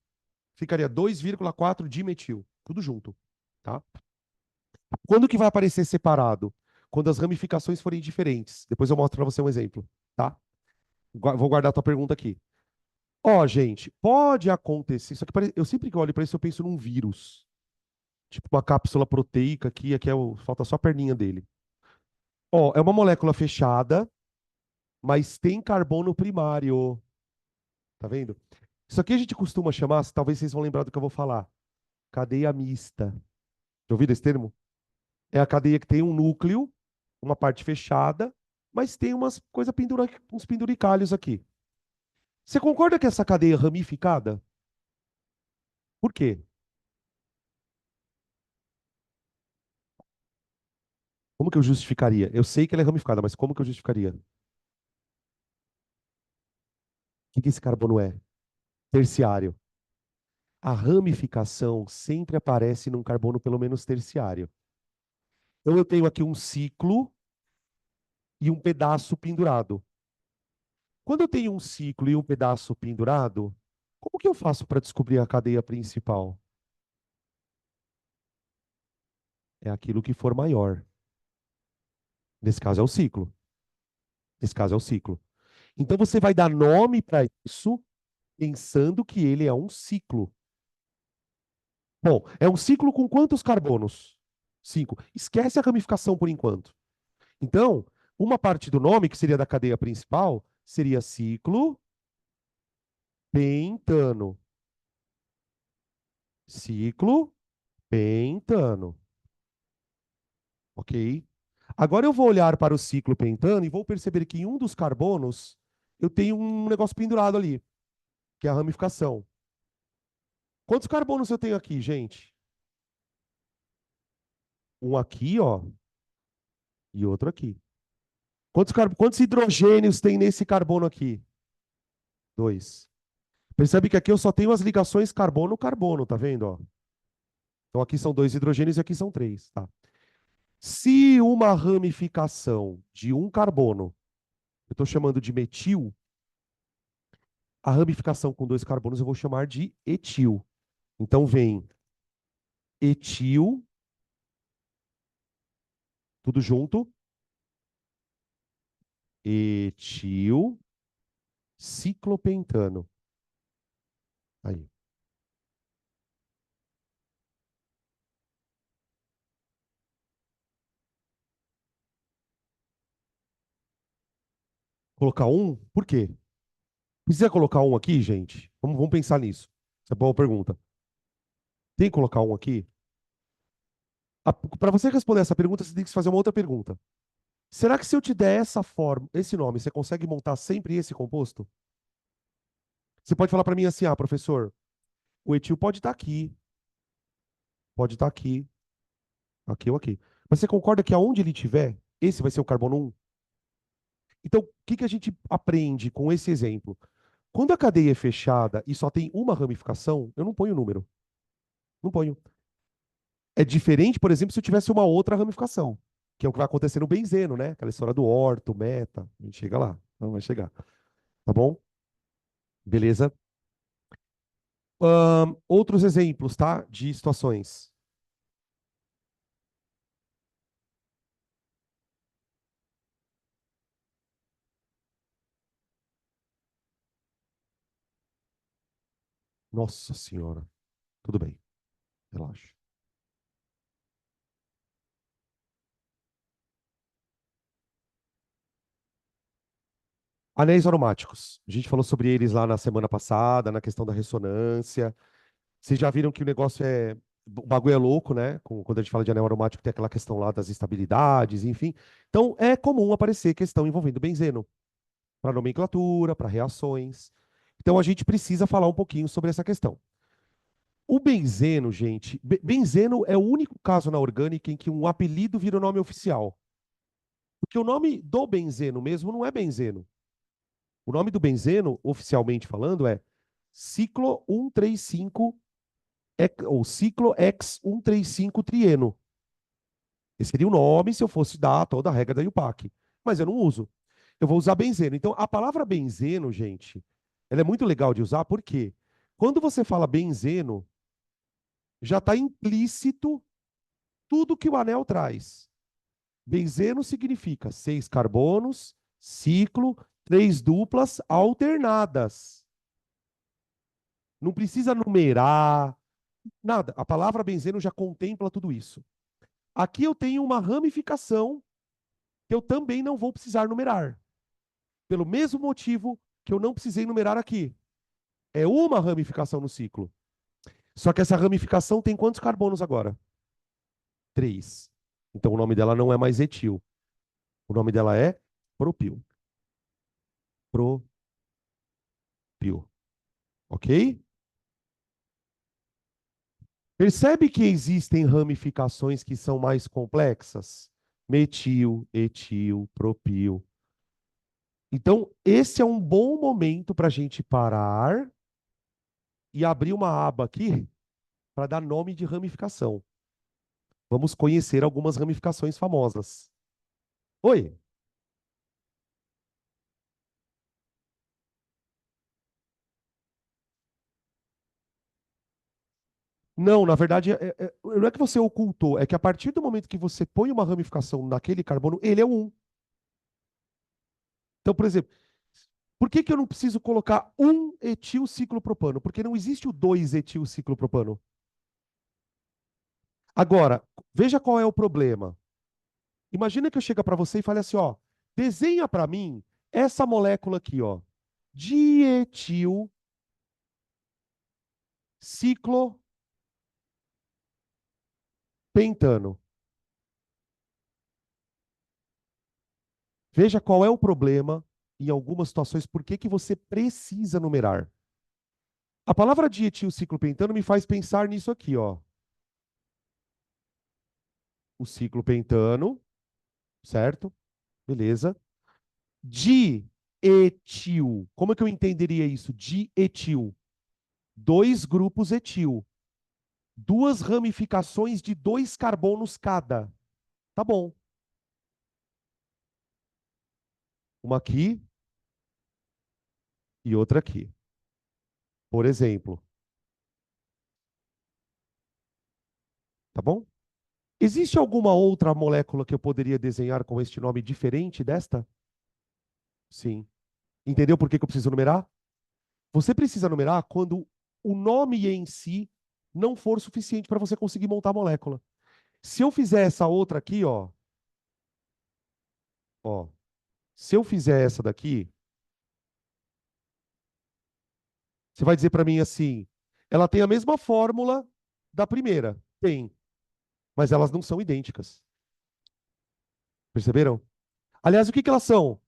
ficaria 2,4 dimetil. Tudo junto, tá? Quando que vai aparecer separado? Quando as ramificações forem diferentes. Depois eu mostro para você um exemplo, tá? Vou guardar a tua pergunta aqui. Ó, gente, pode acontecer. Isso aqui eu sempre que olho para isso, eu penso num vírus. Tipo uma cápsula proteica aqui falta só a perninha dele. Ó, é uma molécula fechada, mas tem carbono primário. Tá vendo? Isso aqui a gente costuma chamar, talvez vocês vão lembrar do que eu vou falar, cadeia mista. Já ouviram esse termo? É a cadeia que tem um núcleo, uma parte fechada, mas tem uns penduricalhos aqui. Você concorda que essa cadeia é ramificada? Por quê? Como que eu justificaria? Eu sei que ela é ramificada, mas como que eu justificaria? O que que esse carbono é? Terciário. A ramificação sempre aparece num carbono pelo menos terciário. Então eu tenho aqui um ciclo e um pedaço pendurado. Quando eu tenho um ciclo e um pedaço pendurado, como que eu faço para descobrir a cadeia principal? É aquilo que for maior. Nesse caso é o ciclo. Nesse caso é o ciclo. Então você vai dar nome para isso pensando que ele é um ciclo. Bom, é um ciclo com quantos carbonos? 5. Esquece a ramificação por enquanto. Então, uma parte do nome, que seria da cadeia principal, seria ciclo pentano. Ciclo pentano. Ok? Agora eu vou olhar para o ciclo pentano e vou perceber que em um dos carbonos eu tenho um negócio pendurado ali, que é a ramificação. Quantos carbonos eu tenho aqui, gente? Um aqui, ó, e outro aqui. Quantos hidrogênios tem nesse carbono aqui? Dois. Percebe que aqui eu só tenho as ligações carbono-carbono, tá vendo? Ó? Então aqui são 2 hidrogênios e aqui são 3, tá? Se uma ramificação de um carbono, eu estou chamando de metil, a ramificação com 2 carbonos eu vou chamar de etil. Então vem etil, tudo junto, etil, ciclopentano. Aí. Colocar um? Por quê? Precisa colocar um aqui, gente? Vamos pensar nisso. Essa é uma boa pergunta. Tem que colocar um aqui? Para você responder essa pergunta, você tem que fazer uma outra pergunta. Será que se eu te der essa forma, esse nome, você consegue montar sempre esse composto? Você pode falar para mim assim, ah, professor, o etil pode estar aqui, aqui ou aqui. Mas você concorda que aonde ele estiver, esse vai ser o carbono 1? Então, o que que a gente aprende com esse exemplo? Quando a cadeia é fechada e só tem uma ramificação, eu não ponho número. Não ponho. É diferente, por exemplo, se eu tivesse uma outra ramificação, que é o que vai acontecer no benzeno, né? Aquela história do orto, meta. A gente chega lá. Não vai chegar. Tá bom? Beleza? Outros exemplos, tá? De situações. Nossa Senhora. Tudo bem. Relaxa. Anéis aromáticos. A gente falou sobre eles lá na semana passada, na questão da ressonância. Vocês já viram que o negócio é. O bagulho é louco, né? Quando a gente fala de anel aromático, tem aquela questão lá das estabilidades, enfim. Então, é comum aparecer questão envolvendo benzeno, para nomenclatura, para reações. Então, a gente precisa falar um pouquinho sobre essa questão. O benzeno, gente, benzeno é o único caso na orgânica em que um apelido vira o nome oficial. Porque o nome do benzeno mesmo não é benzeno. O nome do benzeno, oficialmente falando, é ciclo 135 ou ciclo X135 trieno. Esse seria o nome se eu fosse dar toda a regra da IUPAC. Mas eu não uso. Eu vou usar benzeno. Então, a palavra benzeno, gente, ela é muito legal de usar, porque quando você fala benzeno, já está implícito tudo que o anel traz. Benzeno significa 6 carbonos, ciclo, 3 duplas alternadas. Não precisa numerar, nada. A palavra benzeno já contempla tudo isso. Aqui eu tenho uma ramificação que eu também não vou precisar numerar. Pelo mesmo motivo que eu não precisei numerar aqui. É uma ramificação no ciclo. Só que essa ramificação tem quantos carbonos agora? 3. Então o nome dela não é mais etil. O nome dela é propil. Propil. Ok? Percebe que existem ramificações que são mais complexas? Metil, etil, propil. Então, esse é um bom momento para a gente parar e abrir uma aba aqui para dar nome de ramificação. Vamos conhecer algumas ramificações famosas. Oi? Não, na verdade, não é que você ocultou, é que a partir do momento que você põe uma ramificação naquele carbono, ele é o 1. Então, por exemplo, por que que eu não preciso colocar um etilciclopropano? Porque não existe o 2 etilciclopropano. Agora, veja qual é o problema. Imagina que eu chego para você e fale assim, ó, desenha para mim essa molécula aqui, ó, dietilciclopentano. Veja qual é o problema em algumas situações, por que que você precisa numerar. A palavra dietilciclopentano me faz pensar nisso aqui, ó. O ciclopentano, certo? Beleza. Dietil. Como é que eu entenderia isso? Dietil. 2 grupos etil. 2 ramificações de 2 carbonos cada. Tá bom. Uma aqui e outra aqui. Por exemplo. Tá bom? Existe alguma outra molécula que eu poderia desenhar com este nome diferente desta? Sim. Entendeu por que que eu preciso numerar? Você precisa numerar quando o nome em si não for suficiente para você conseguir montar a molécula. Se eu fizer essa outra aqui, ó, se eu fizer essa daqui, você vai dizer para mim assim, ela tem a mesma fórmula da primeira. Tem, mas elas não são idênticas. Perceberam? Aliás, o que que elas são?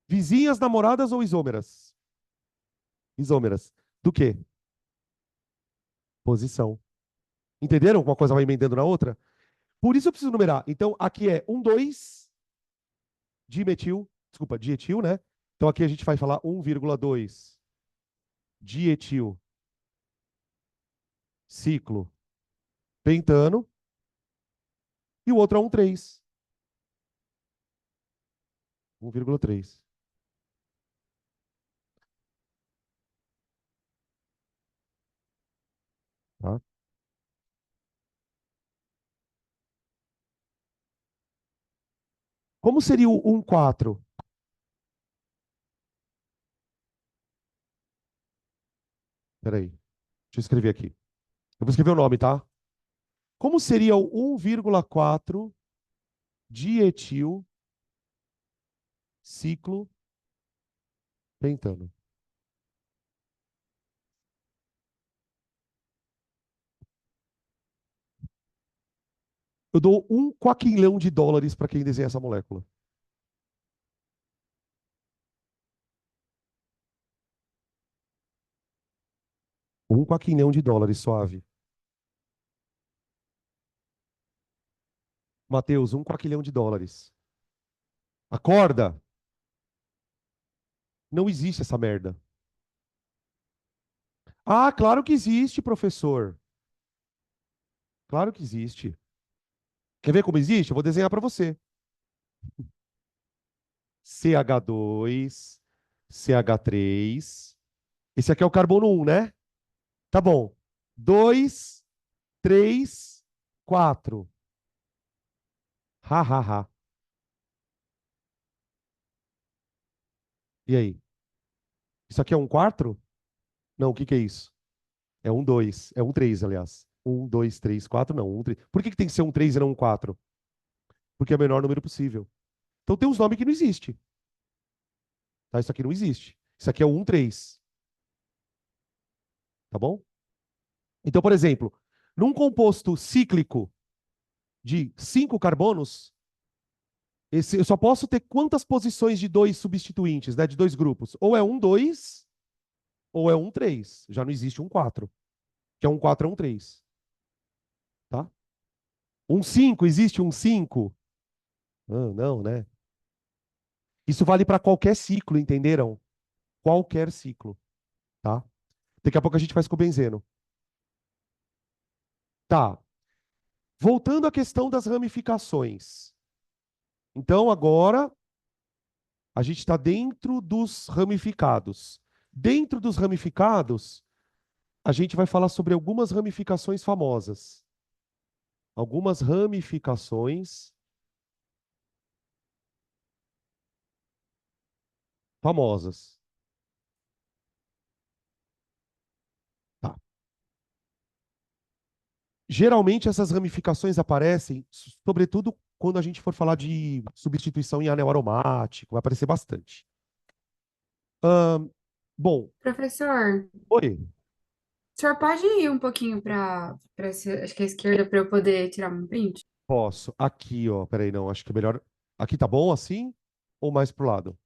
Vizinhas, namoradas ou isômeras? Isômeras. Do quê? Posição. Entenderam como uma coisa vai emendando na outra? Por isso eu preciso numerar. Então, aqui é 1, 2, dimetil, desculpa, dietil, né? Então, aqui a gente vai falar 1,2 dietil ciclo pentano. E o outro é 1,3. 1,3. Tá? Como seria o 1,4? Peraí, deixa eu escrever aqui. Eu vou escrever o nome, tá? Como seria o 1,4 dietil ciclo pentano? Eu dou US$ 1 quaquilhão para quem desenha essa molécula. 1 quaquilhão suave. Matheus, US$ 1 quaquilhão. Acorda! Não existe essa merda. Ah, claro que existe, professor. Claro que existe. Quer ver como existe? Eu vou desenhar para você. CH2, CH3. Esse aqui é o carbono 1, né? Tá bom. 2, 3, 4. Ha, ha, ha. E aí? Isso aqui é um 4? Não, o que que é isso? É um 2. É um 3, aliás. 1, 2, 3, 4, não. Um 3. Por que que tem que ser um 3 e não um 4? Porque é o menor número possível. Então tem uns nomes que não existe. Tá? Isso aqui não existe. Isso aqui é o 1, 3. Tá bom? Então, por exemplo, num composto cíclico de 5 carbonos, eu só posso ter quantas posições de dois substituintes, né? De dois grupos? Ou é um 2, ou é um 3. Já não existe um 4. Que é um 4 é um 3. Tá? Um 5, existe um 5? Ah, não, né? Isso vale para qualquer ciclo, entenderam? Qualquer ciclo, tá? Daqui a pouco a gente faz com o benzeno. Tá. Voltando à questão das ramificações. Então, agora, a gente está dentro dos ramificados. Dentro dos ramificados, a gente vai falar sobre algumas ramificações famosas. Algumas ramificações famosas. Tá. Geralmente, essas ramificações aparecem, sobretudo quando a gente for falar de substituição em anel aromático, vai aparecer bastante. Ahn, bom, Professor, oi, o senhor pode ir um pouquinho para acho que a esquerda para eu poder tirar um print? posso. Aqui, ó, peraí, não, acho que é melhor. Aqui tá bom assim? Ou mais pro lado?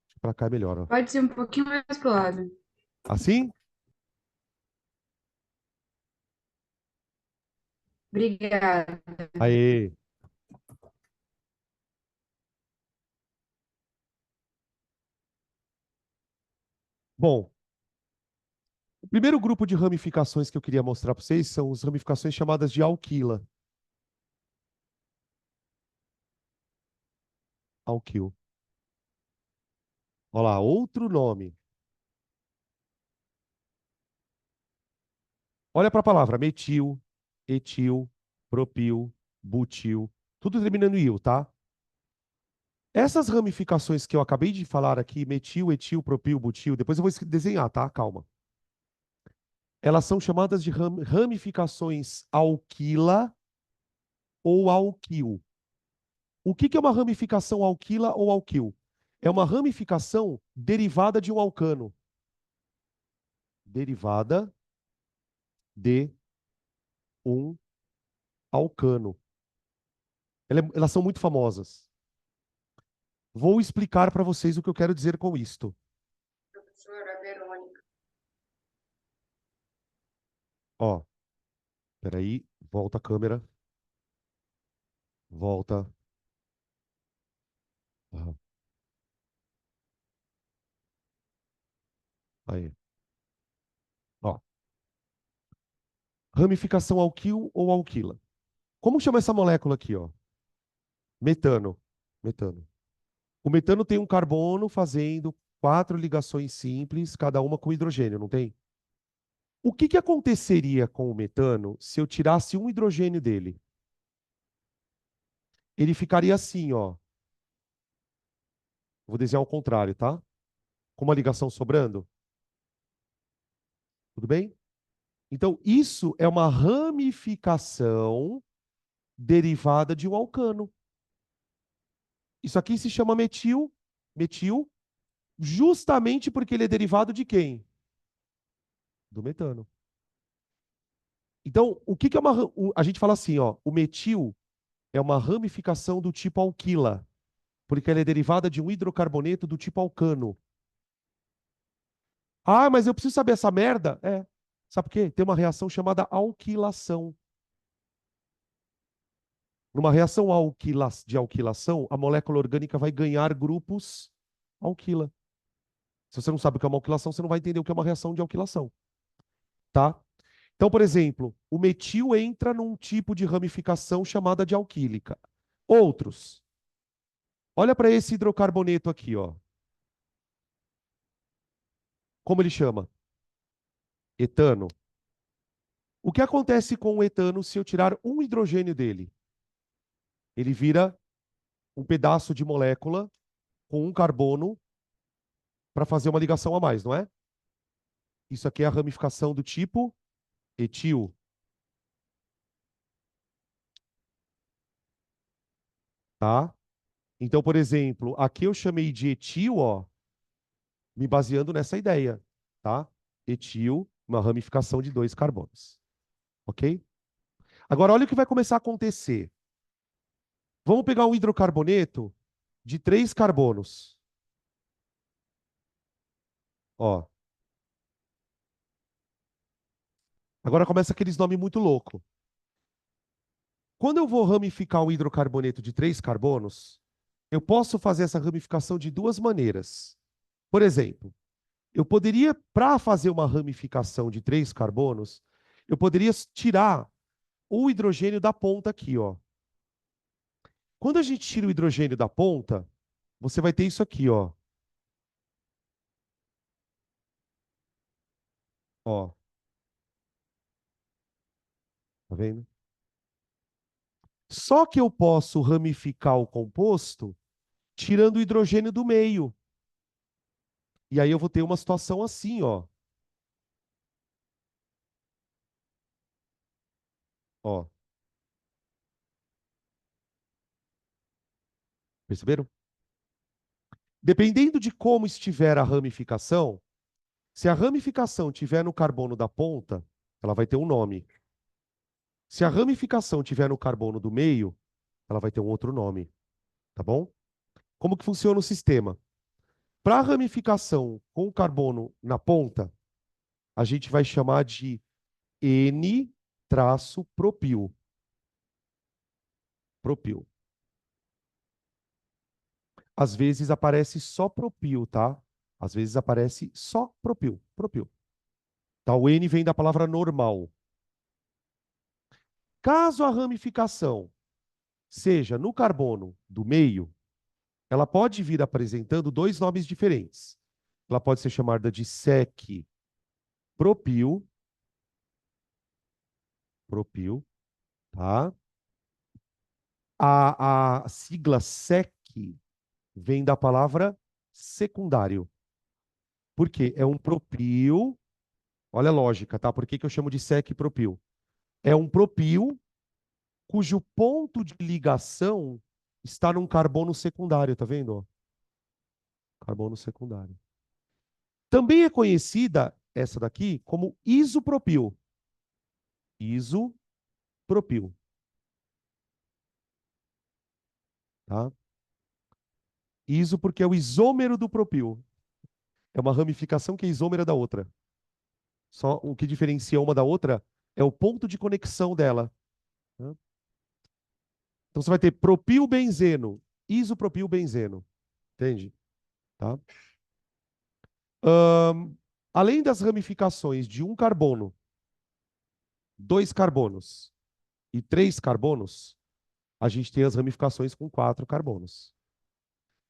Acho que pra cá é melhor, ó. Pode ser um pouquinho mais pro lado. Assim? Obrigada. Aê. Bom, o primeiro grupo de ramificações que eu queria mostrar para vocês são as ramificações chamadas de alquila. Alquil. Olha lá, outro nome. Olha para a palavra metil, etil, propil, butil, tudo terminando em il, tá? Essas ramificações que eu acabei de falar aqui, metil, etil, propil, butil, depois eu vou desenhar, tá? Calma. Elas são chamadas de ramificações alquila ou alquil. O que que é uma ramificação alquila ou alquil? É uma ramificação derivada de um alcano. Derivada de um alcano. Elas são muito famosas. Vou explicar para vocês o que eu quero dizer com isto. Professora Verônica. Ó, peraí, volta a câmera, volta. Ah, aí, ó. Ramificação alquil ou alquila. Como chama essa molécula aqui, ó? Metano. Metano. O metano tem um carbono fazendo 4 ligações simples, cada uma com hidrogênio, não tem? O que que aconteceria com o metano se eu tirasse um hidrogênio dele? Ele ficaria assim, ó. Vou desenhar ao contrário, tá? Com uma ligação sobrando. Tudo bem? Então, isso é uma ramificação derivada de um alcano. Isso aqui se chama metil, justamente porque ele é derivado de quem? Do metano. Então, o que que é uma. A gente fala assim, ó, o metil é uma ramificação do tipo alquila, porque ela é derivada de um hidrocarboneto do tipo alcano. Ah, mas eu preciso saber essa merda? É. Sabe por quê? Tem uma reação chamada alquilação. Numa reação de alquilação, a molécula orgânica vai ganhar grupos alquila. Se você não sabe o que é uma alquilação, você não vai entender o que é uma reação de alquilação, tá? Então, por exemplo, o metil entra num tipo de ramificação chamada de alquílica. Outros. Olha para esse hidrocarboneto aqui, ó. Como ele chama? Etano. O que acontece com o etano se eu tirar um hidrogênio dele? Ele vira um pedaço de molécula com um carbono para fazer uma ligação a mais, não é? Isso aqui é a ramificação do tipo etil, tá? Então, por exemplo, aqui eu chamei de etil, ó, me baseando nessa ideia, tá? Etil, uma ramificação de 2 carbonos, ok? Agora, olha o que vai começar a acontecer. Vamos pegar um hidrocarboneto de 3 carbonos, ó. Agora começa aqueles nomes muito loucos. Quando eu vou ramificar um hidrocarboneto de 3 carbonos, eu posso fazer essa ramificação de 2 maneiras. Por exemplo, eu poderia, para fazer uma ramificação de 3 carbonos, eu poderia tirar o hidrogênio da ponta aqui, ó. Quando a gente tira o hidrogênio da ponta, você vai ter isso aqui, ó. Ó, tá vendo? Só que eu posso ramificar o composto tirando o hidrogênio do meio. E aí eu vou ter uma situação assim, ó. Ó, perceberam? Dependendo de como estiver a ramificação, se a ramificação tiver no carbono da ponta, ela vai ter um nome. Se a ramificação tiver no carbono do meio, ela vai ter um outro nome, tá bom? Como que funciona o sistema? Para a ramificação com o carbono na ponta, a gente vai chamar de N-propil. Propil. Às vezes aparece só propil, tá? Às vezes aparece só propil, propil. Tá? O N vem da palavra normal. Caso a ramificação seja no carbono do meio, ela pode vir apresentando 2 nomes diferentes. Ela pode ser chamada de sec propil, propil, tá? A sigla sec vem da palavra secundário. Por quê? É um propil. Olha a lógica, tá? Por que que eu chamo de sec propil? É um propil cujo ponto de ligação está num carbono secundário, tá vendo? Ó? Carbono secundário. Também é conhecida essa daqui como isopropil. Isopropil, tá? Iso porque é o isômero do propil. É uma ramificação que é isômera da outra. Só o que diferencia uma da outra é o ponto de conexão dela, né? Então você vai ter propilbenzeno, isopropilbenzeno, entende? Tá? Ahn, Além das ramificações de um carbono, dois carbonos e três carbonos, a gente tem as ramificações com quatro carbonos.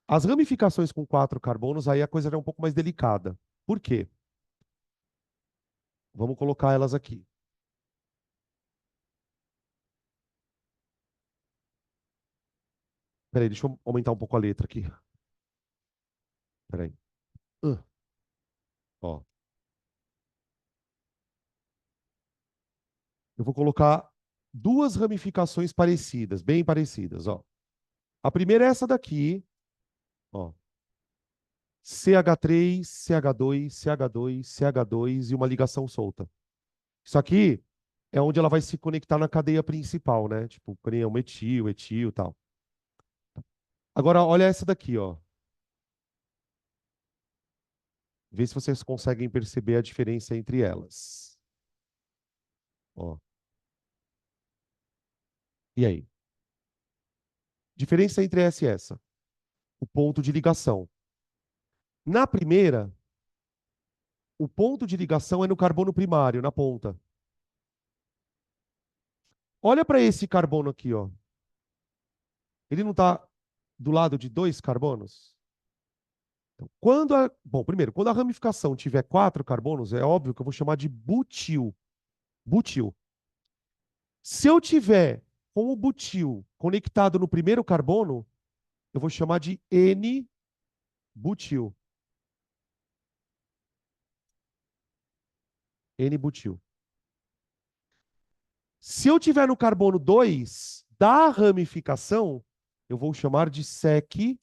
As ramificações com quatro carbonos, aí a coisa é um pouco mais delicada. Por quê? Vamos colocar elas aqui. Peraí, deixa eu aumentar um pouco a letra aqui. Peraí. Ah, ó. Eu vou colocar duas ramificações parecidas, bem parecidas, ó. A primeira é essa daqui, ó. CH3, CH2, CH2, CH2 e uma ligação solta. Isso aqui é onde ela vai se conectar na cadeia principal, né? Tipo, prênio, metil, etil e tal. Agora, olha essa daqui, ó. Vê se vocês conseguem perceber a diferença entre elas. Ó. E aí? Diferença entre essa e essa. O ponto de ligação. Na primeira, o ponto de ligação é no carbono primário, na ponta. Olha para esse carbono aqui, ó. Ele não está do lado de dois carbonos? Então, bom, primeiro, quando a ramificação tiver quatro carbonos, é óbvio que eu vou chamar de butil. Butil. Se eu tiver com o butil conectado no primeiro carbono, eu vou chamar de N-butil. N-butil. Se eu tiver no carbono 2 da ramificação, eu vou chamar de sec-butil.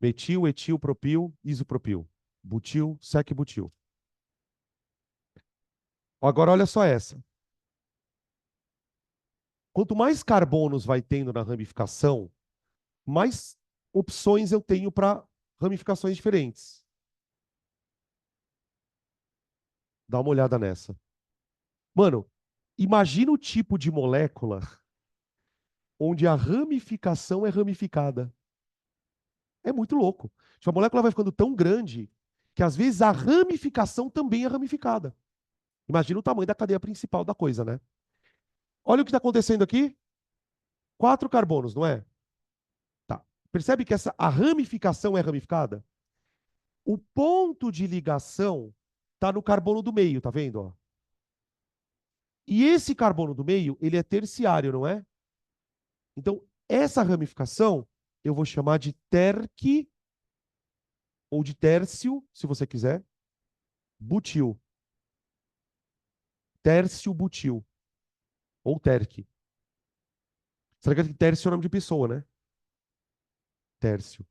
Metil, etil, propil, isopropil. Butil, sec-butil. Agora olha só essa. Quanto mais carbonos vai tendo na ramificação, mais opções eu tenho para ramificações diferentes. Dá uma olhada nessa. Mano, imagina o tipo de molécula onde a ramificação é ramificada. É muito louco. Tipo, a molécula vai ficando tão grande que às vezes a ramificação também é ramificada. Imagina o tamanho da cadeia principal da coisa, né? Olha o que está acontecendo aqui. Quatro carbonos, não é? Tá. Percebe que a ramificação é ramificada? O ponto de ligação está no carbono do meio, tá vendo? Ó? E esse carbono do meio, ele é terciário, não é? Então, essa ramificação eu vou chamar de terque ou de tércio, se você quiser, butil. Tércio butil ou terque. Será que tércio é o nome de pessoa, né? Tércio.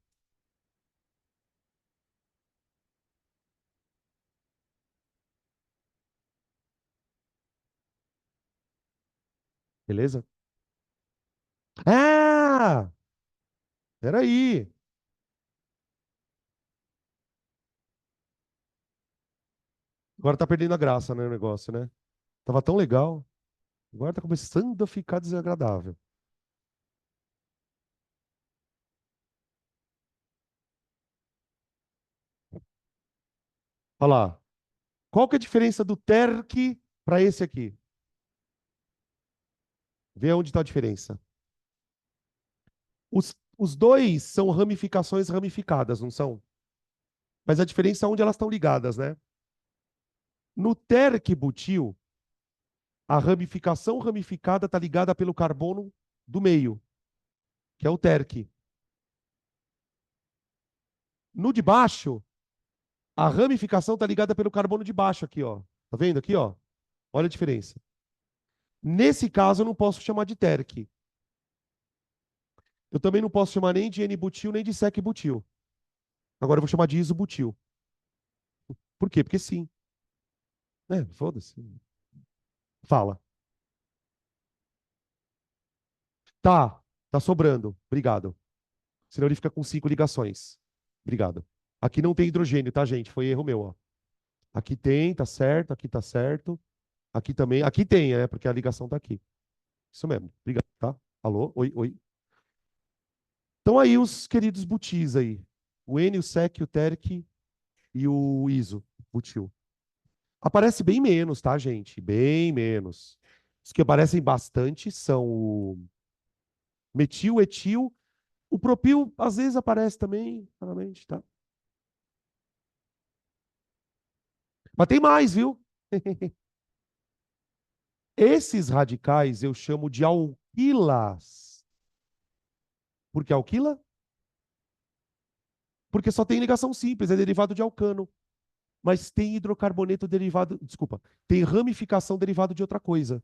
Beleza? Ah! Peraí. Agora tá perdendo a graça, né, o negócio, né? Tava tão legal. Agora tá começando a ficar desagradável. Olha lá. Qual que é a diferença do terque para esse aqui? Vê onde está a diferença. Os dois são ramificações ramificadas, não são? Mas a diferença é onde elas estão ligadas, né? No terque-butil, a ramificação ramificada está ligada pelo carbono do meio, que é o terque. No de baixo, a ramificação está ligada pelo carbono de baixo aqui, ó. Tá vendo aqui, ó? Olha a diferença. Nesse caso, eu não posso chamar de terque. Eu também não posso chamar nem de N-butil, nem de sec-butil. Agora eu vou chamar de isobutil. Por quê? Porque sim. É, foda-se. Fala. Tá sobrando. Obrigado. Senão ele fica com 5 ligações. Obrigado. Aqui não tem hidrogênio, tá, gente? Foi erro meu, ó. Aqui tem, tá certo, aqui tá certo. Aqui também. Aqui tem, porque a ligação tá aqui. Isso mesmo. Obrigado, tá? Alô? Oi, oi. Então aí os queridos butis aí. O N, o SEC, o TERC e o ISO, butil. Aparece bem menos, tá, gente? Bem menos. Os que aparecem bastante são o metil, etil. O propil, às vezes, aparece também, claramente, tá? Mas tem mais, viu? Esses radicais eu chamo de alquilas. Por que alquila? Porque só tem ligação simples, é derivado de alcano. Mas tem hidrocarboneto derivado, desculpa, tem ramificação derivado de outra coisa.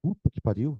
Puta que pariu.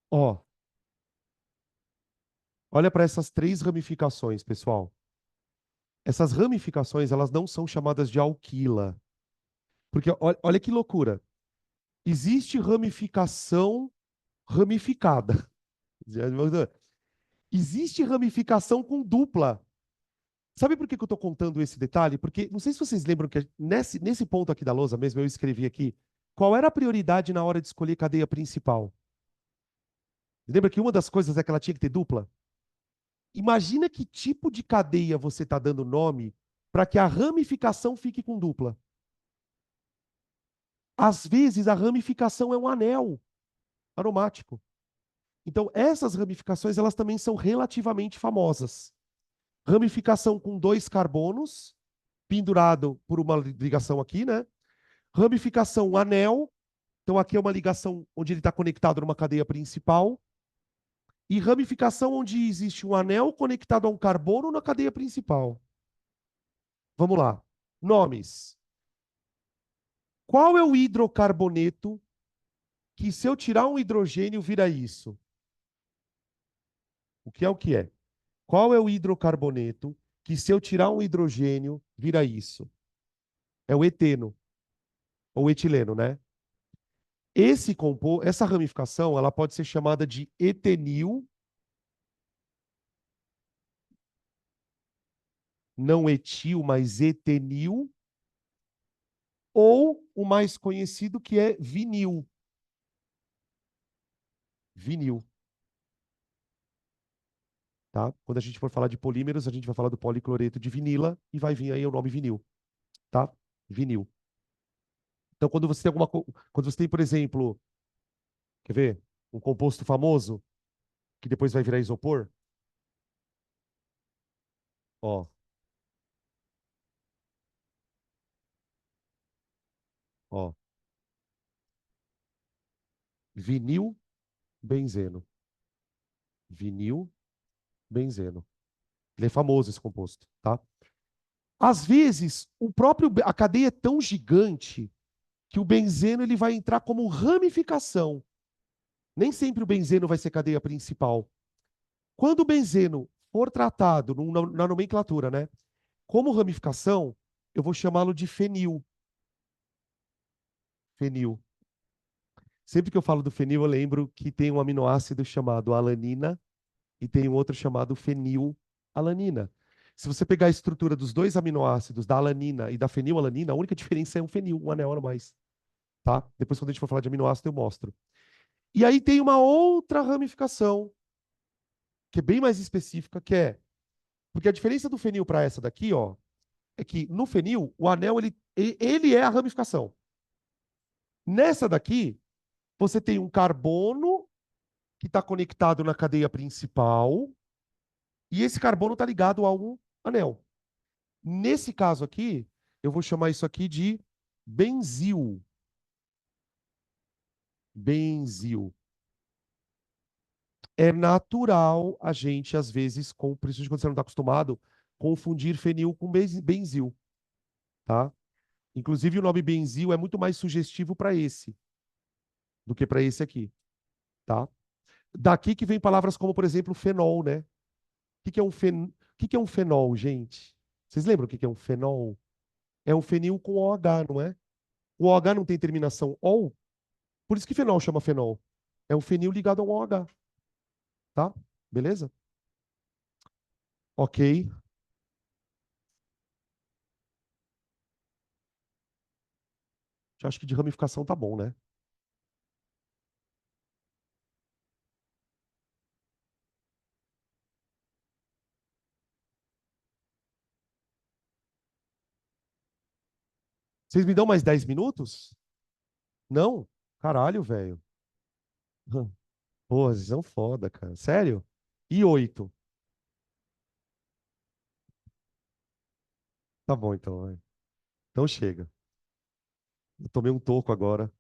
Ó, olha para essas 3 ramificações, pessoal. Essas ramificações, elas não são chamadas de alquila. Porque olha que loucura. Existe ramificação ramificada. Existe ramificação com dupla. Sabe por que que eu estou contando esse detalhe? Porque não sei se vocês lembram que nesse ponto aqui da lousa mesmo, eu escrevi aqui qual era a prioridade na hora de escolher cadeia principal. Lembra que uma das coisas é que ela tinha que ter dupla? Imagina que tipo de cadeia você está dando nome para que a ramificação fique com dupla. Às vezes, a ramificação é um anel aromático. Então, essas ramificações, elas também são relativamente famosas. Ramificação com 2 carbonos, pendurado por uma ligação aqui, né? Ramificação anel, então aqui é uma ligação onde ele está conectado numa cadeia principal. E ramificação onde existe um anel conectado a um carbono na cadeia principal. Vamos lá. Nomes. Qual é o hidrocarboneto que, se eu tirar um hidrogênio, vira isso? O que é o que é? Qual é o hidrocarboneto que, se eu tirar um hidrogênio, vira isso? É o eteno, ou etileno, né? Essa ramificação, ela pode ser chamada de etenil, não etil, mas etenil, ou o mais conhecido que é vinil. Vinil, tá? Quando a gente for falar de polímeros, a gente vai falar do policloreto de vinila e vai vir aí o nome vinil, tá? Vinil. Então, quando você tem, por exemplo, quer ver? Um composto famoso que depois vai virar isopor, ó, ó, vinil benzeno. Vinil benzeno. Ele é famoso esse composto, tá? Às vezes, a cadeia é tão gigante que o benzeno ele vai entrar como ramificação. Nem sempre o benzeno vai ser cadeia principal. Quando o benzeno for tratado na nomenclatura, né, como ramificação, eu vou chamá-lo de fenil. Fenil. Sempre que eu falo do fenil, eu lembro que tem um aminoácido chamado alanina e tem um outro chamado fenilalanina. Se você pegar a estrutura dos dois aminoácidos, da alanina e da fenilalanina, a única diferença é um fenil, um anel a mais, tá? Depois, quando a gente for falar de aminoácido, eu mostro. E aí tem uma outra ramificação, que é bem mais específica, que é, porque a diferença do fenil para essa daqui, ó, é que no fenil, o anel, ele é a ramificação. Nessa daqui, você tem um carbono que está conectado na cadeia principal, e esse carbono está ligado a um anel. Nesse caso aqui, eu vou chamar isso aqui de benzil. Benzil. É natural a gente, às vezes, principalmente quando você não está acostumado, confundir fenil com benzil, tá? Inclusive, o nome benzil é muito mais sugestivo para esse do que para esse aqui, tá? Daqui que vem palavras como, por exemplo, fenol, né? O que é um fenol, gente? Vocês lembram o que é um fenol? É um fenil com OH, não é? O OH não tem terminação OL, por isso que fenol chama fenol. É um fenil ligado a um OH, tá? Beleza? Ok. Já acho que de ramificação tá bom, né? Vocês me dão mais 10 minutos? Não? Caralho, velho. Pô, vocês são foda, cara. Sério? E 8? Tá bom, então. Vai. Então chega. Eu tomei um toco agora.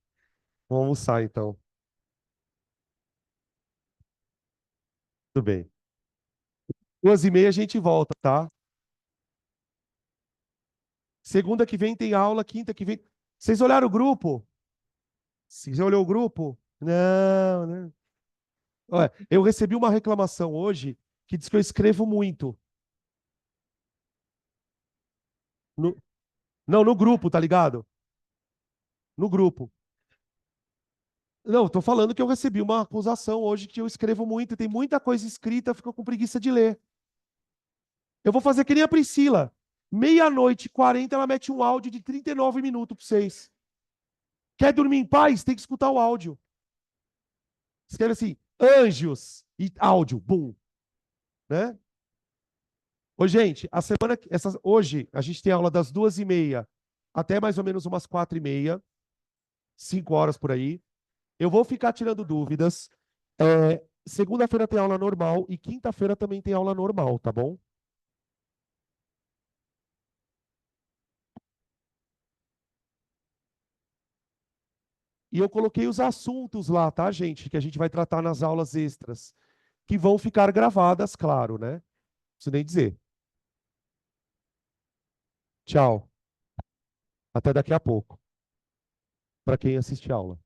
Vamos almoçar, então. Tudo bem. 2h30 a gente volta, tá? Segunda que vem tem aula, quinta que vem. Vocês olharam o grupo? Você olhou o grupo? Não, né? Olha, eu recebi uma reclamação hoje que diz que eu escrevo muito. No- não, no grupo, tá ligado? No grupo. Não, tô falando que eu recebi uma acusação hoje que eu escrevo muito, tem muita coisa escrita, fico com preguiça de ler. Eu vou fazer que nem a Priscila. Meia-noite, 40, ela mete um áudio de 39 minutos para vocês. Quer dormir em paz? Tem que escutar o áudio. Escreve assim, anjos e áudio, bum, né? Ô, gente, hoje a gente tem aula das 2h30 até mais ou menos umas 4h30, 5 horas por aí. Eu vou ficar tirando dúvidas. Segunda-feira tem aula normal e quinta-feira também tem aula normal, tá bom? E eu coloquei os assuntos lá, tá, gente? Que a gente vai tratar nas aulas extras, que vão ficar gravadas, claro, né? Não preciso nem dizer. Tchau. Até daqui a pouco, para quem assiste a aula.